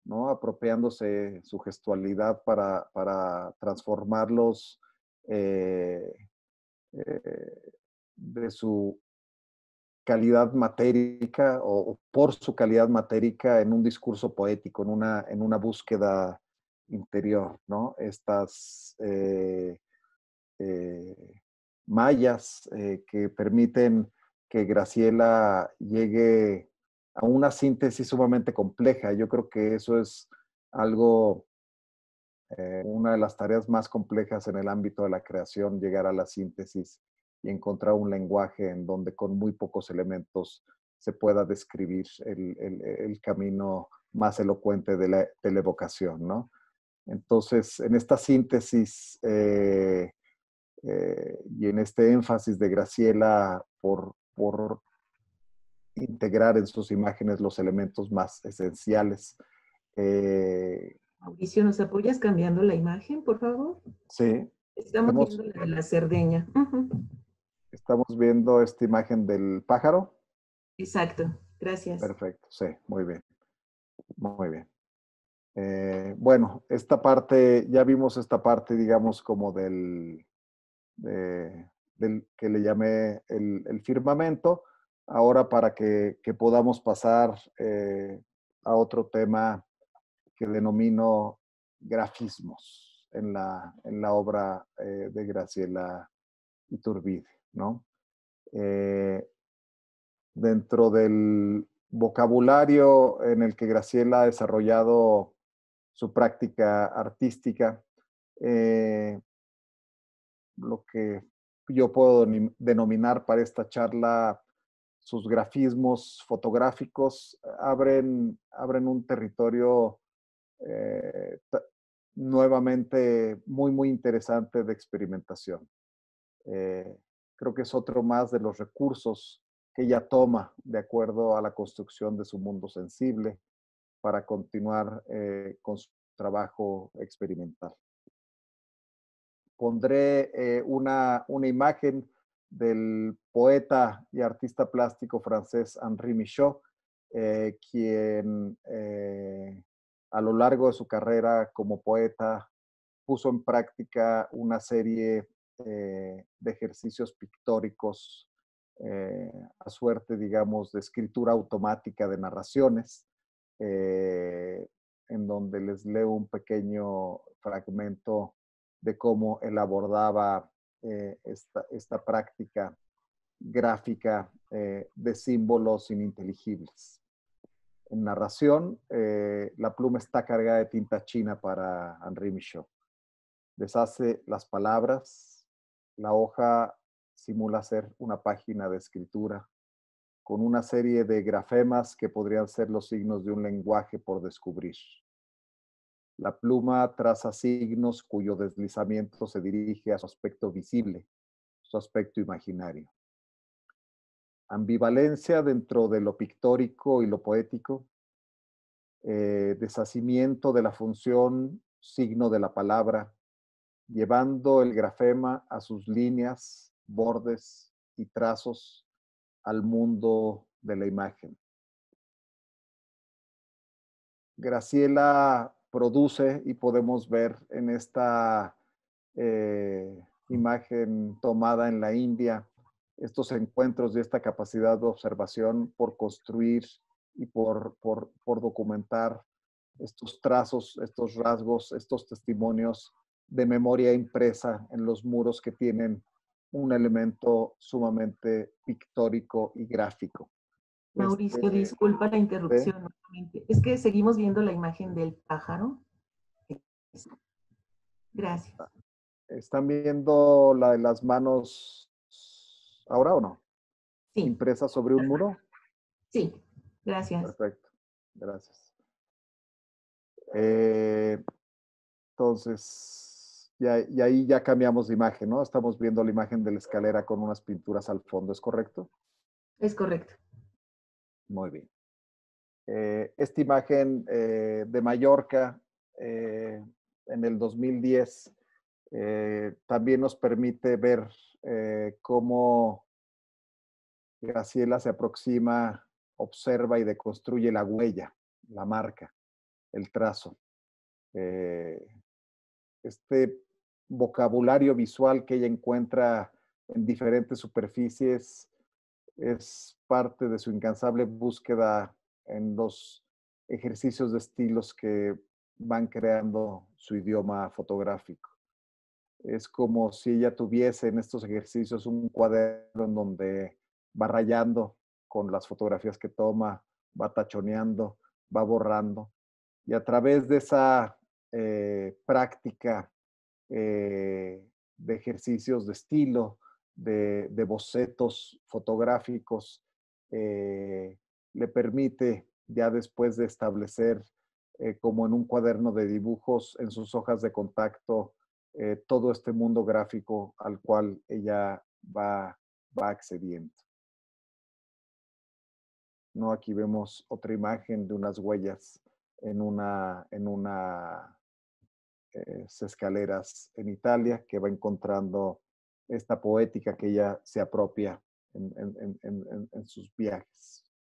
¿no? Apropiándose su gestualidad para transformarlos de su calidad matérica o por su calidad matérica en un discurso poético, en una búsqueda interior, ¿no? Estas eh, mallas que permiten que Graciela llegue a una síntesis sumamente compleja. Yo creo que eso es algo, una de las tareas más complejas en el ámbito de la creación, llegar a la síntesis y encontrar un lenguaje en donde con muy pocos elementos se pueda describir el camino más elocuente de la evocación, ¿no? Entonces, en esta síntesis y en este énfasis de Graciela por integrar en sus imágenes los elementos más esenciales. Mauricio, ¿nos apoyas cambiando la imagen, por favor? Sí, Estamos viendo la de la Cerdeña. estamos viendo esta imagen del pájaro. Exacto, gracias. Perfecto, sí, muy bien, muy bien. Bueno, esta parte, ya vimos esta parte, digamos, como del que le llamé el firmamento. Ahora para que podamos pasar a otro tema que denomino grafismos en la obra de Graciela Iturbide, ¿no? Dentro del vocabulario en el que Graciela ha desarrollado su práctica artística, lo que yo puedo denominar para esta charla sus grafismos fotográficos abren un territorio eh, nuevamente muy interesante de experimentación. Eh, Creo que es otro más de los recursos que ella toma de acuerdo a la construcción de su mundo sensible para continuar con su trabajo experimental. Pondré una imagen del poeta y artista plástico francés Henri Michaud, quien a lo largo de su carrera como poeta puso en práctica una serie de ejercicios pictóricos a suerte, digamos, de escritura automática de narraciones, en donde les leo un pequeño fragmento de cómo él abordaba esta práctica gráfica de símbolos ininteligibles. En narración, la pluma está cargada de tinta china para Henri Michaud. Deshace las palabras, la hoja simula ser una página de escritura con una serie de grafemas que podrían ser los signos de un lenguaje por descubrir. La pluma traza signos cuyo deslizamiento se dirige a su aspecto visible, su aspecto imaginario. Ambivalencia dentro de lo pictórico y lo poético, deshacimiento de la función signo de la palabra, llevando el grafema a sus líneas, bordes y trazos al mundo de la imagen. Graciela produce, y podemos ver en esta imagen tomada en la India, estos encuentros y esta capacidad de observación por construir y por documentar estos trazos, estos rasgos, estos testimonios de memoria impresa en los muros que tienen un elemento sumamente pictórico y gráfico. Mauricio, disculpa la interrupción nuevamente. Es que seguimos viendo la imagen del pájaro. Gracias. ¿Están viendo la de las manos ahora o no? Sí. ¿Impresa sobre un muro? Sí, gracias. Perfecto, gracias. Entonces, y ahí ya cambiamos de imagen, ¿no? Estamos viendo la imagen de la escalera con unas pinturas al fondo, ¿es correcto? Es correcto. Muy bien. Esta imagen de Mallorca en el 2010 también nos permite ver cómo Graciela se aproxima, observa y deconstruye la huella, la marca. el trazo. Este vocabulario visual que ella encuentra en diferentes superficies es parte de su incansable búsqueda en los ejercicios de estilos que van creando su idioma fotográfico. Es como si ella tuviese en estos ejercicios un cuaderno en donde va rayando con las fotografías que toma, va tachoneando, va borrando. Y a través de esa práctica de ejercicios de estilo, de bocetos fotográficos, le permite ya después de establecer como en un cuaderno de dibujos en sus hojas de contacto todo este mundo gráfico al cual ella va accediendo. ¿No? Aquí vemos otra imagen de unas huellas en unas escaleras en Italia, que va encontrando esta poética que ella se apropia en sus viajes.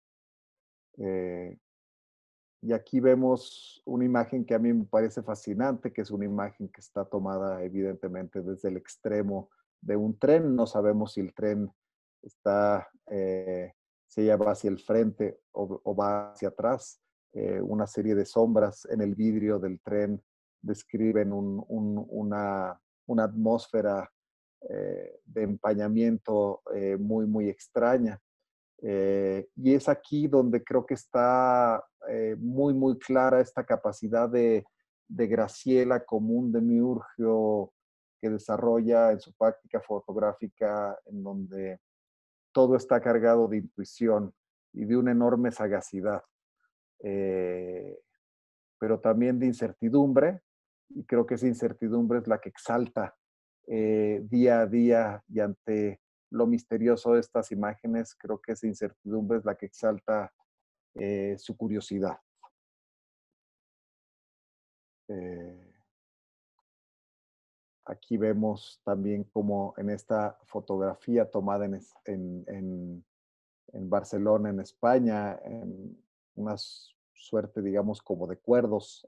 Y aquí vemos una imagen que a mí me parece fascinante, que es una imagen que está tomada evidentemente desde el extremo de un tren. No sabemos si el tren está, si ella va hacia el frente o va hacia atrás. Una serie de sombras en el vidrio del tren describen una atmósfera de empañamiento muy extraña. Y es aquí donde creo que está muy clara esta capacidad de Graciela como un demiurgo que desarrolla en su práctica fotográfica, en donde todo está cargado de intuición y de una enorme sagacidad, pero también de incertidumbre, y creo que esa incertidumbre es la que exalta día a día, y ante lo misterioso de estas imágenes, creo que esa incertidumbre es la que exalta su curiosidad. Aquí vemos también como en esta fotografía tomada en Barcelona, en España, en una suerte, digamos, como de cuernos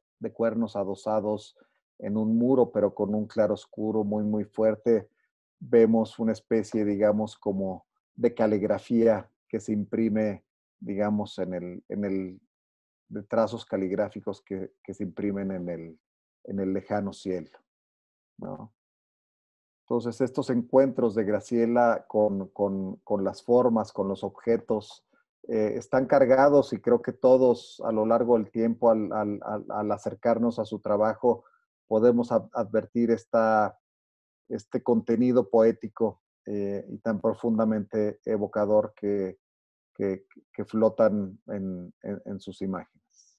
adosados en un muro, pero con un claroscuro muy fuerte. Vemos una especie, digamos, como de caligrafía que se imprime, digamos, de trazos caligráficos que se imprimen en el lejano cielo, ¿no? Entonces, estos encuentros de Graciela con las formas, con los objetos, están cargados, y creo que todos a lo largo del tiempo, al acercarnos a su trabajo, podemos advertir este contenido poético y tan profundamente evocador que flotan en sus imágenes.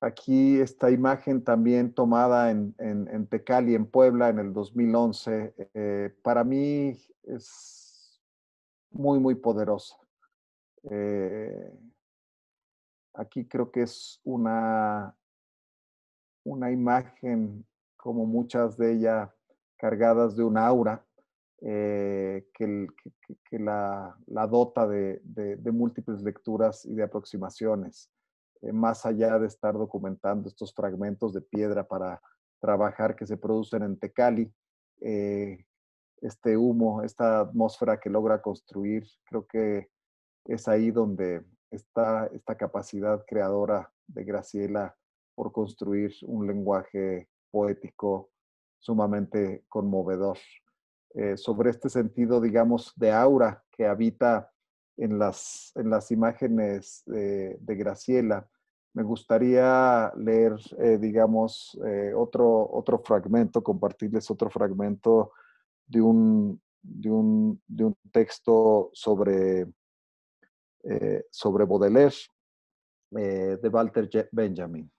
Aquí esta imagen también tomada en Tecali, en Puebla, en el 2011, para mí es muy poderosa. Aquí creo que es una imagen, como muchas de ellas, cargadas de un aura que la dota de múltiples lecturas y de aproximaciones. Más allá de estar documentando estos fragmentos de piedra para trabajar que se producen en Tecali, este humo, esta atmósfera que logra construir, creo que es ahí donde está esta capacidad creadora de Graciela por construir un lenguaje poético sumamente conmovedor. Sobre este sentido, digamos, de aura que habita en las imágenes de Graciela, me gustaría leer, digamos, otro fragmento, compartirles otro fragmento de un texto sobre Baudelaire, de Walter Benjamin,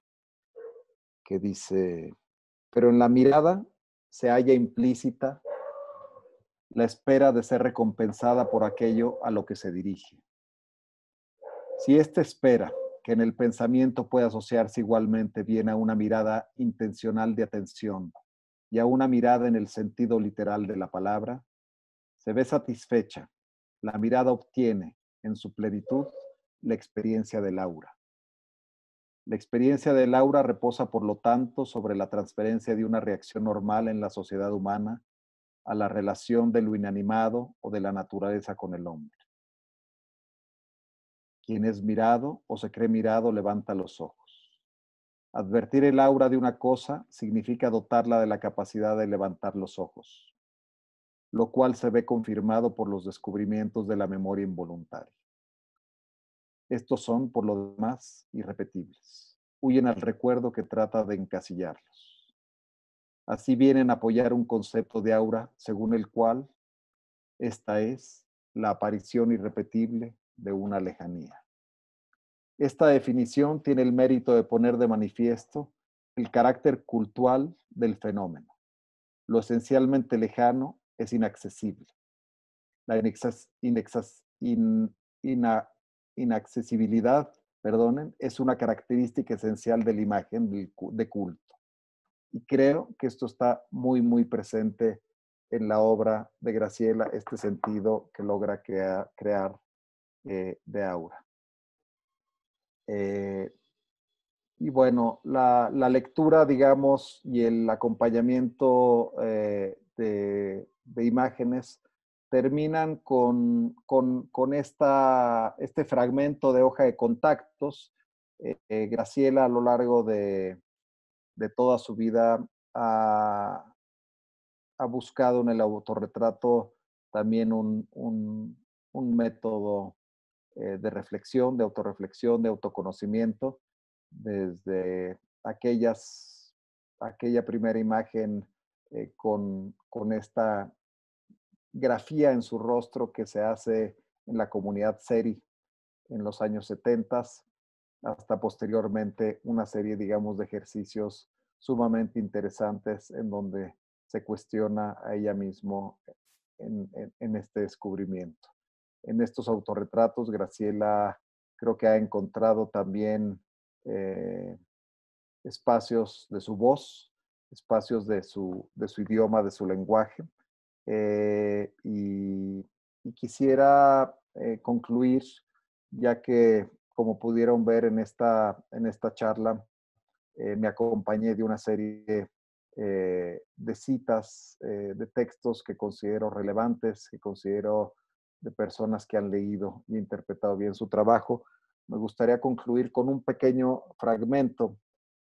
que dice: pero en la mirada se halla implícita la espera de ser recompensada por aquello a lo que se dirige. Si esta espera, que en el pensamiento puede asociarse igualmente bien a una mirada intencional de atención y a una mirada en el sentido literal de la palabra, Se ve satisfecha. La mirada obtiene, en su plenitud, la experiencia del aura. La experiencia del aura reposa, por lo tanto, sobre la transferencia de una reacción normal en la sociedad humana a la relación de lo inanimado o de la naturaleza con el hombre. Quien es mirado o se cree mirado levanta los ojos. Advertir el aura de una cosa significa dotarla de la capacidad de levantar los ojos, lo cual se ve confirmado por los descubrimientos de la memoria involuntaria. Estos son, por lo demás, irrepetibles. Huyen al recuerdo que trata de encasillarlos. Así vienen a apoyar un concepto de aura según el cual esta es la aparición irrepetible de una lejanía. Esta definición tiene el mérito de poner de manifiesto el carácter cultural del fenómeno. Lo esencialmente lejano es inaccesible. La inaccesibilidad, es una característica esencial de la imagen de culto. Y creo que esto está muy, muy presente en la obra de Graciela, este sentido que logra crear de aura. Y bueno, la lectura, digamos, y el acompañamiento de imágenes terminan con este fragmento de hoja de contactos. Graciela, a lo largo de toda su vida, ha buscado en el autorretrato también un método de reflexión, de autorreflexión, de autoconocimiento, desde aquella primera imagen con esta grafía en su rostro que se hace en la comunidad Seri en los años 70, hasta posteriormente una serie, digamos, de ejercicios sumamente interesantes en donde se cuestiona a ella misma en este descubrimiento. En estos autorretratos, Graciela creo que ha encontrado también espacios de su voz, espacios de su idioma, de su lenguaje. Y quisiera concluir, ya que, como pudieron ver en esta charla, me acompañé de una serie de citas, de textos que considero relevantes, que considero de personas que han leído y interpretado bien su trabajo. Me gustaría concluir con un pequeño fragmento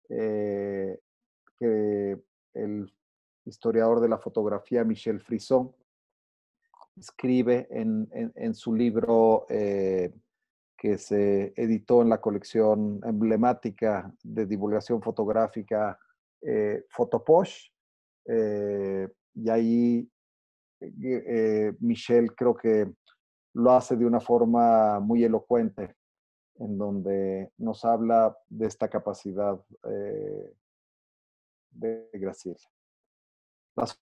que el historiador de la fotografía Michel Frisson escribe en su libro que se editó en la colección emblemática de divulgación fotográfica Fotopoche. Y ahí Michel creo que lo hace de una forma muy elocuente, en donde nos habla de esta capacidad de Graciela. Las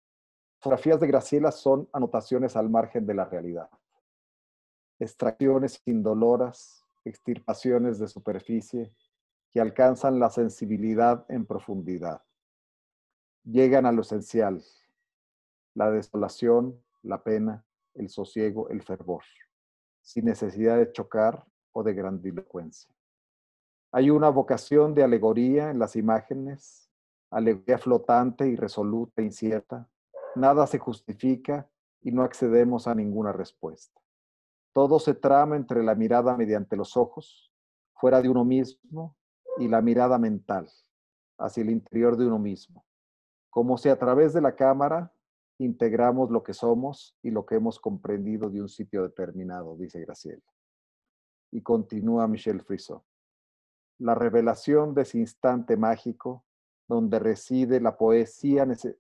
fotografías de Graciela son anotaciones al margen de la realidad, extracciones indoloras, extirpaciones de superficie que alcanzan la sensibilidad en profundidad. Llegan a lo esencial, la desolación, la pena, el sosiego, el fervor, sin necesidad de chocar o de grandilocuencia. Hay una vocación de alegoría en las imágenes, alegoría flotante, irresoluta, incierta. Nada se justifica y no accedemos a ninguna respuesta. Todo se trama entre la mirada mediante los ojos, fuera de uno mismo, y la mirada mental, hacia el interior de uno mismo. Como si a través de la cámara integramos lo que somos y lo que hemos comprendido de un sitio determinado, dice Graciela. Y continúa Michel Frisson. La revelación de ese instante mágico donde reside la poesía necesita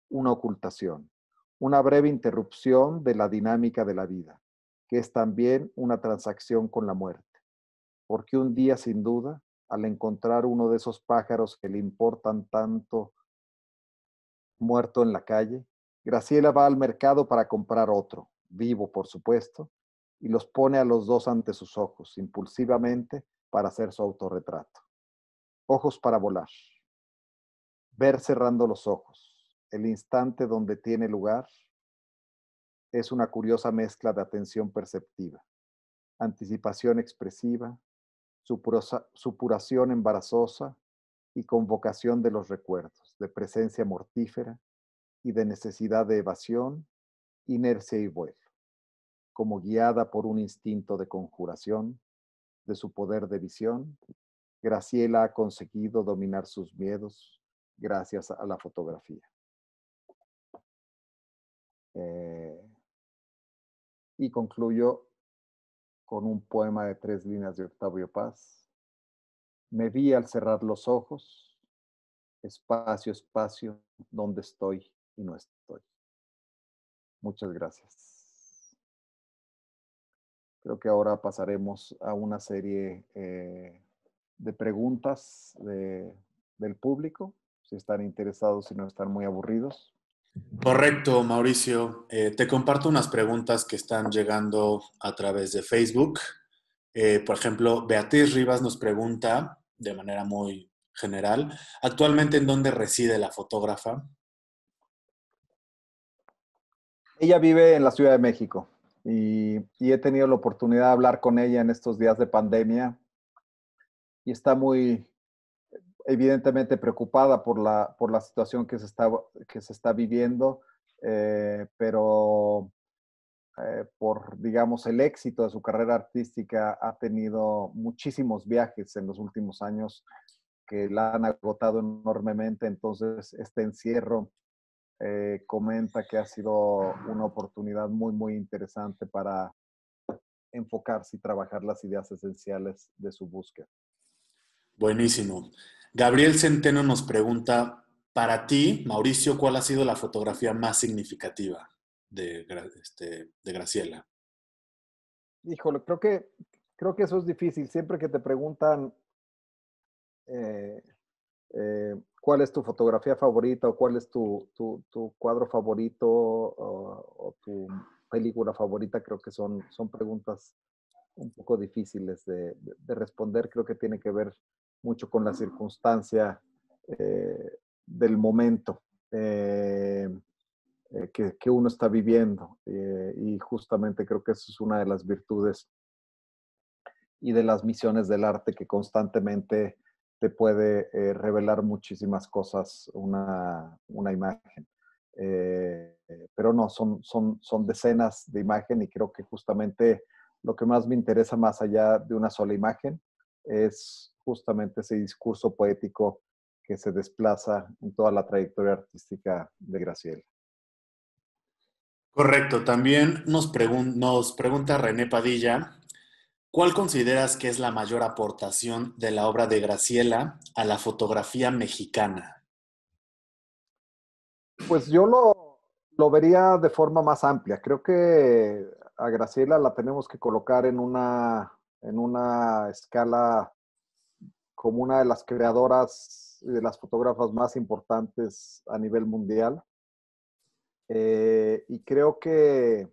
una ocultación, una breve interrupción de la dinámica de la vida, que es también una transacción con la muerte. Porque un día, sin duda, al encontrar uno de esos pájaros que le importan tanto muerto en la calle, Graciela va al mercado para comprar otro, vivo por supuesto, y los pone a los dos ante sus ojos, impulsivamente, para hacer su autorretrato. Ojos para volar. Ver cerrando los ojos, el instante donde tiene lugar, es una curiosa mezcla de atención perceptiva, anticipación expresiva, supuración embarazosa y convocación de los recuerdos, de presencia mortífera y de necesidad de evasión, inercia y vuelo, como guiada por un instinto de conjuración, de su poder de visión. Graciela ha conseguido dominar sus miedos gracias a la fotografía. Y concluyo con un poema de 3 líneas de Octavio Paz. Me vi al cerrar los ojos, espacio, espacio, donde estoy y no estoy. Muchas gracias. Creo que ahora pasaremos a una serie de preguntas del público, si están interesados y no están muy aburridos. Correcto, Mauricio. Te comparto unas preguntas que están llegando a través de Facebook. Por ejemplo, Beatriz Rivas nos pregunta, de manera muy general, ¿actualmente en dónde reside la fotógrafa? Ella vive en la Ciudad de México y he tenido la oportunidad de hablar con ella en estos días de pandemia y está muy evidentemente preocupada por la situación que se está viviendo, pero por, digamos, el éxito de su carrera artística, ha tenido muchísimos viajes en los últimos años que la han agotado enormemente. Entonces, este encierro comenta que ha sido una oportunidad muy, muy interesante para enfocarse y trabajar las ideas esenciales de su búsqueda. Buenísimo. Gabriel Centeno nos pregunta, para ti, Mauricio, ¿cuál ha sido la fotografía más significativa de Graciela? Híjole, creo que eso es difícil. Siempre que te preguntan cuál es tu fotografía favorita o cuál es tu cuadro favorito o tu película favorita, creo que son preguntas un poco difíciles de responder. Creo que tiene que ver mucho con la circunstancia del momento que uno está viviendo. Y justamente creo que esa es una de las virtudes y de las misiones del arte, que constantemente te puede revelar muchísimas cosas una imagen. Pero no, son decenas de imágenes, y creo que justamente lo que más me interesa, más allá de una sola imagen, es justamente ese discurso poético que se desplaza en toda la trayectoria artística de Graciela. Correcto. También nos pregunta René Padilla, ¿cuál consideras que es la mayor aportación de la obra de Graciela a la fotografía mexicana? Pues yo lo vería de forma más amplia. Creo que a Graciela la tenemos que colocar en una escala como una de las creadoras y de las fotógrafas más importantes a nivel mundial. Y creo que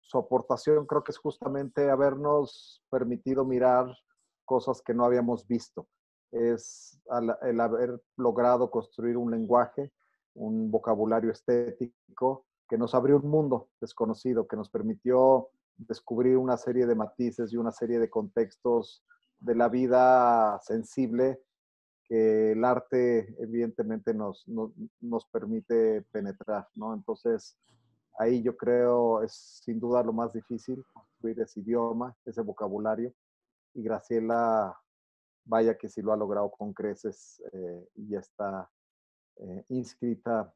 su aportación creo que es justamente habernos permitido mirar cosas que no habíamos visto. Es el haber logrado construir un lenguaje, un vocabulario estético que nos abrió un mundo desconocido, que nos permitió descubrir una serie de matices y una serie de contextos de la vida sensible que el arte evidentemente nos permite penetrar, ¿no? Entonces, ahí yo creo es sin duda lo más difícil, construir ese idioma, ese vocabulario, y Graciela, vaya que sí lo ha logrado con creces, y ya está inscrita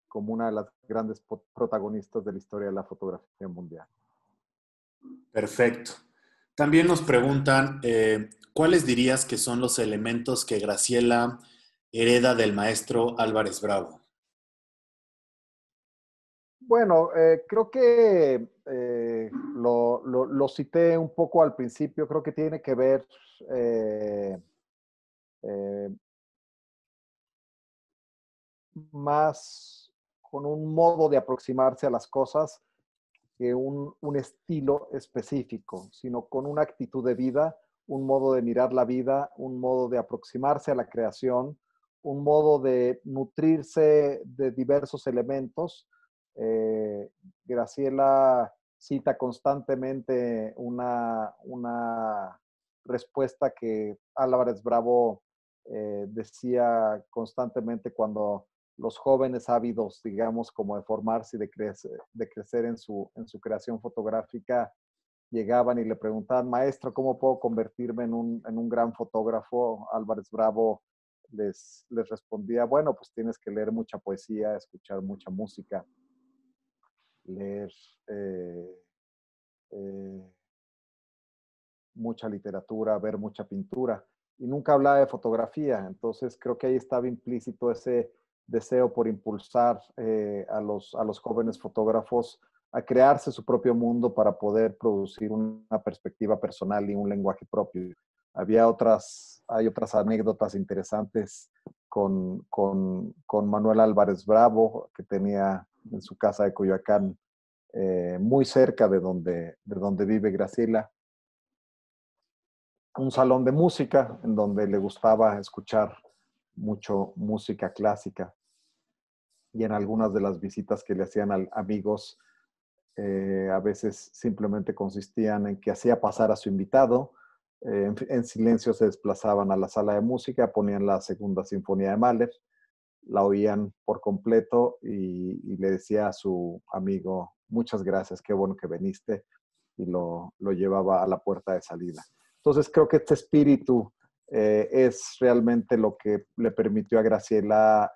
como una de las grandes protagonistas de la historia de la fotografía mundial. Perfecto. También nos preguntan, ¿cuáles dirías que son los elementos que Graciela hereda del maestro Álvarez Bravo? Bueno, creo que lo cité un poco al principio. Creo que tiene que ver eh, más con un modo de aproximarse a las cosas que un estilo específico, sino con una actitud de vida, un modo de mirar la vida, un modo de aproximarse a la creación, un modo de nutrirse de diversos elementos. Graciela cita constantemente una respuesta que Álvarez Bravo decía constantemente cuando los jóvenes ávidos, digamos, como de formarse y de crecer en su creación fotográfica, llegaban y le preguntaban, maestro, ¿cómo puedo convertirme en un gran fotógrafo? Álvarez Bravo les respondía, bueno, pues tienes que leer mucha poesía, escuchar mucha música, leer eh, mucha literatura, ver mucha pintura. Y nunca hablaba de fotografía. Entonces creo que ahí estaba implícito ese deseo por impulsar a los jóvenes fotógrafos a crearse su propio mundo para poder producir una perspectiva personal y un lenguaje propio. Hay otras anécdotas interesantes con Manuel Álvarez Bravo, que tenía en su casa de Coyoacán, muy cerca de donde vive Graciela, un salón de música en donde le gustaba escuchar mucho música clásica, y en algunas de las visitas que le hacían a amigos, a veces simplemente consistían en que hacía pasar a su invitado, en silencio se desplazaban a la sala de música, ponían la Segunda Sinfonía de Mahler, la oían por completo y le decía a su amigo, muchas gracias, qué bueno que viniste, y lo llevaba a la puerta de salida. Entonces creo que este espíritu es realmente lo que le permitió a Graciela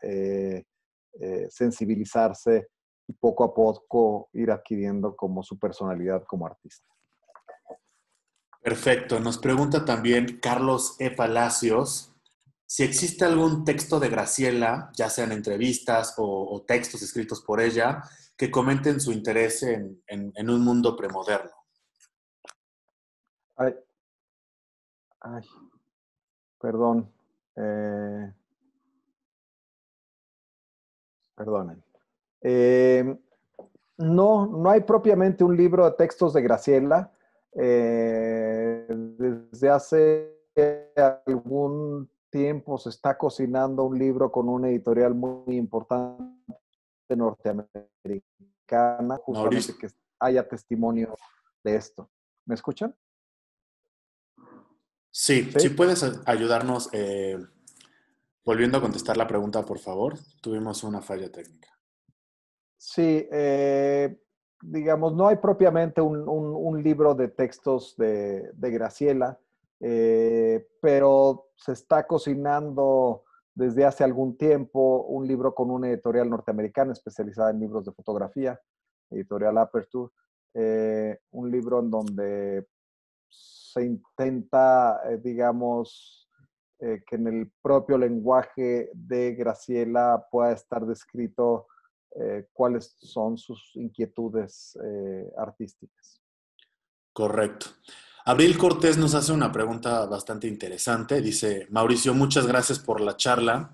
sensibilizarse y poco a poco ir adquiriendo como su personalidad como artista. Perfecto. Nos pregunta también Carlos E. Palacios si existe algún texto de Graciela, ya sean entrevistas o textos escritos por ella, que comenten su interés en un mundo premoderno. Ay, perdón. Perdonen. No hay propiamente un libro de textos de Graciela. Desde hace algún tiempo se está cocinando un libro con una editorial muy importante norteamericana, justamente Mauricio. que haya testimonio de esto. ¿Me escuchan? Sí, ¿Sí? si puedes ayudarnos volviendo a contestar la pregunta, por favor. Tuvimos una falla técnica. Sí, digamos, no hay propiamente un libro de textos de Graciela, pero se está cocinando desde hace algún tiempo un libro con una editorial norteamericana especializada en libros de fotografía, editorial Aperture, un libro en donde se intenta, digamos, que en el propio lenguaje de Graciela pueda estar descrito cuáles son sus inquietudes artísticas. Correcto. Abril Cortés nos hace una pregunta bastante interesante. Dice, Mauricio, muchas gracias por la charla.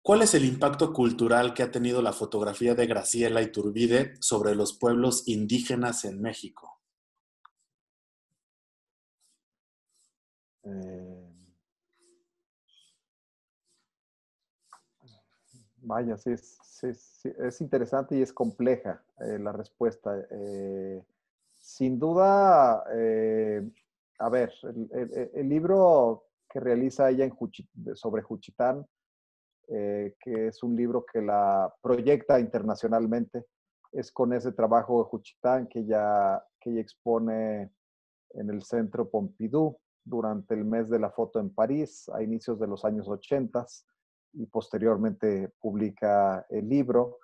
¿Cuál es el impacto cultural que ha tenido la fotografía de Graciela Iturbide sobre los pueblos indígenas en México? Vaya, sí, es interesante y es compleja la respuesta. Sin duda, a ver, el libro que realiza ella sobre Juchitán, que es un libro que la proyecta internacionalmente, es con ese trabajo de Juchitán que ella expone en el Centro Pompidou durante el mes de la foto en París, a inicios de los años 80, y posteriormente publica el libro.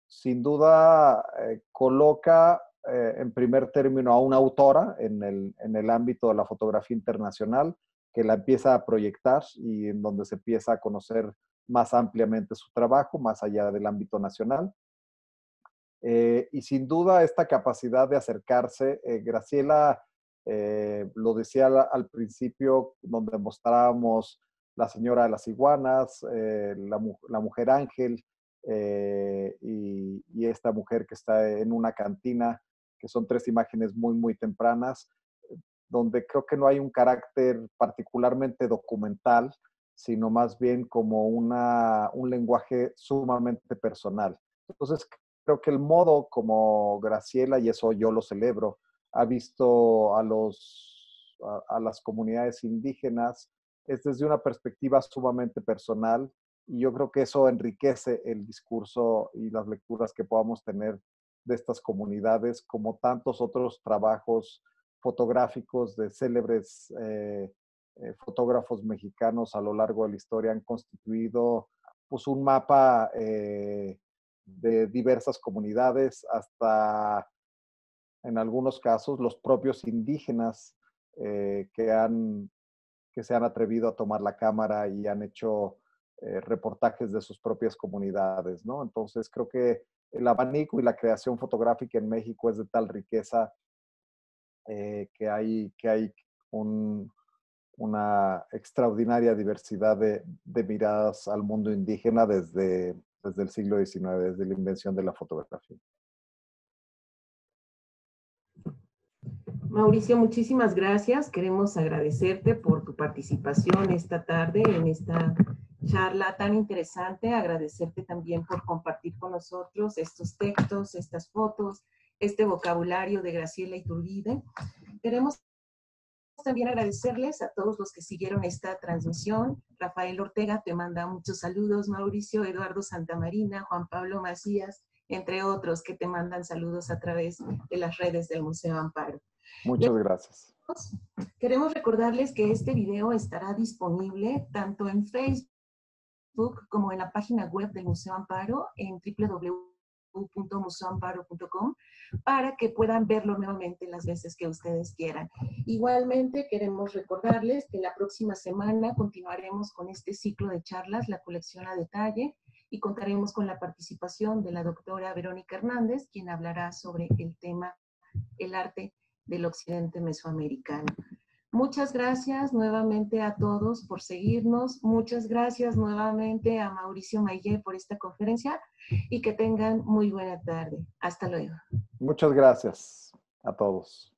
Sin duda coloca en primer término a una autora en el ámbito de la fotografía internacional, que la empieza a proyectar y en donde se empieza a conocer más ampliamente su trabajo, más allá del ámbito nacional. Y sin duda esta capacidad de acercarse, Graciela lo decía al principio, donde mostrábamos La Señora de las Iguanas, la Mujer Ángel, y esta mujer que está en una cantina, que son tres imágenes muy, muy tempranas, donde creo que no hay un carácter particularmente documental, sino más bien como un lenguaje sumamente personal. Entonces, creo que el modo como Graciela, y eso yo lo celebro, ha visto a las comunidades indígenas es desde una perspectiva sumamente personal, y yo creo que eso enriquece el discurso y las lecturas que podamos tener de estas comunidades, como tantos otros trabajos fotográficos de célebres fotógrafos mexicanos a lo largo de la historia han constituido pues, un mapa de diversas comunidades, hasta en algunos casos los propios indígenas que se han atrevido a tomar la cámara y han hecho reportajes de sus propias comunidades, ¿no? Entonces creo que el abanico y la creación fotográfica en México es de tal riqueza que hay una extraordinaria diversidad de miradas al mundo indígena desde el siglo XIX, desde la invención de la fotografía. Mauricio, muchísimas gracias. Queremos agradecerte por tu participación esta tarde en esta charla tan interesante. Agradecerte también por compartir con nosotros estos textos, estas fotos, este vocabulario de Graciela Iturbide. Queremos también agradecerles a todos los que siguieron esta transmisión. Rafael Ortega te manda muchos saludos, Mauricio, Eduardo Santamarina, Juan Pablo Macías, entre otros que te mandan saludos a través de las redes del Museo Amparo. Muchas gracias. Queremos recordarles que este video estará disponible tanto en Facebook como en la página web del Museo Amparo en www.museoamparo.com para que puedan verlo nuevamente las veces que ustedes quieran. Igualmente queremos recordarles que la próxima semana continuaremos con este ciclo de charlas, la colección a detalle, y contaremos con la participación de la doctora Verónica Hernández, quien hablará sobre el tema el arte del occidente mesoamericano. Muchas gracias nuevamente a todos por seguirnos. Muchas gracias nuevamente a Mauricio Mayé por esta conferencia y que tengan muy buena tarde. Hasta luego. Muchas gracias a todos.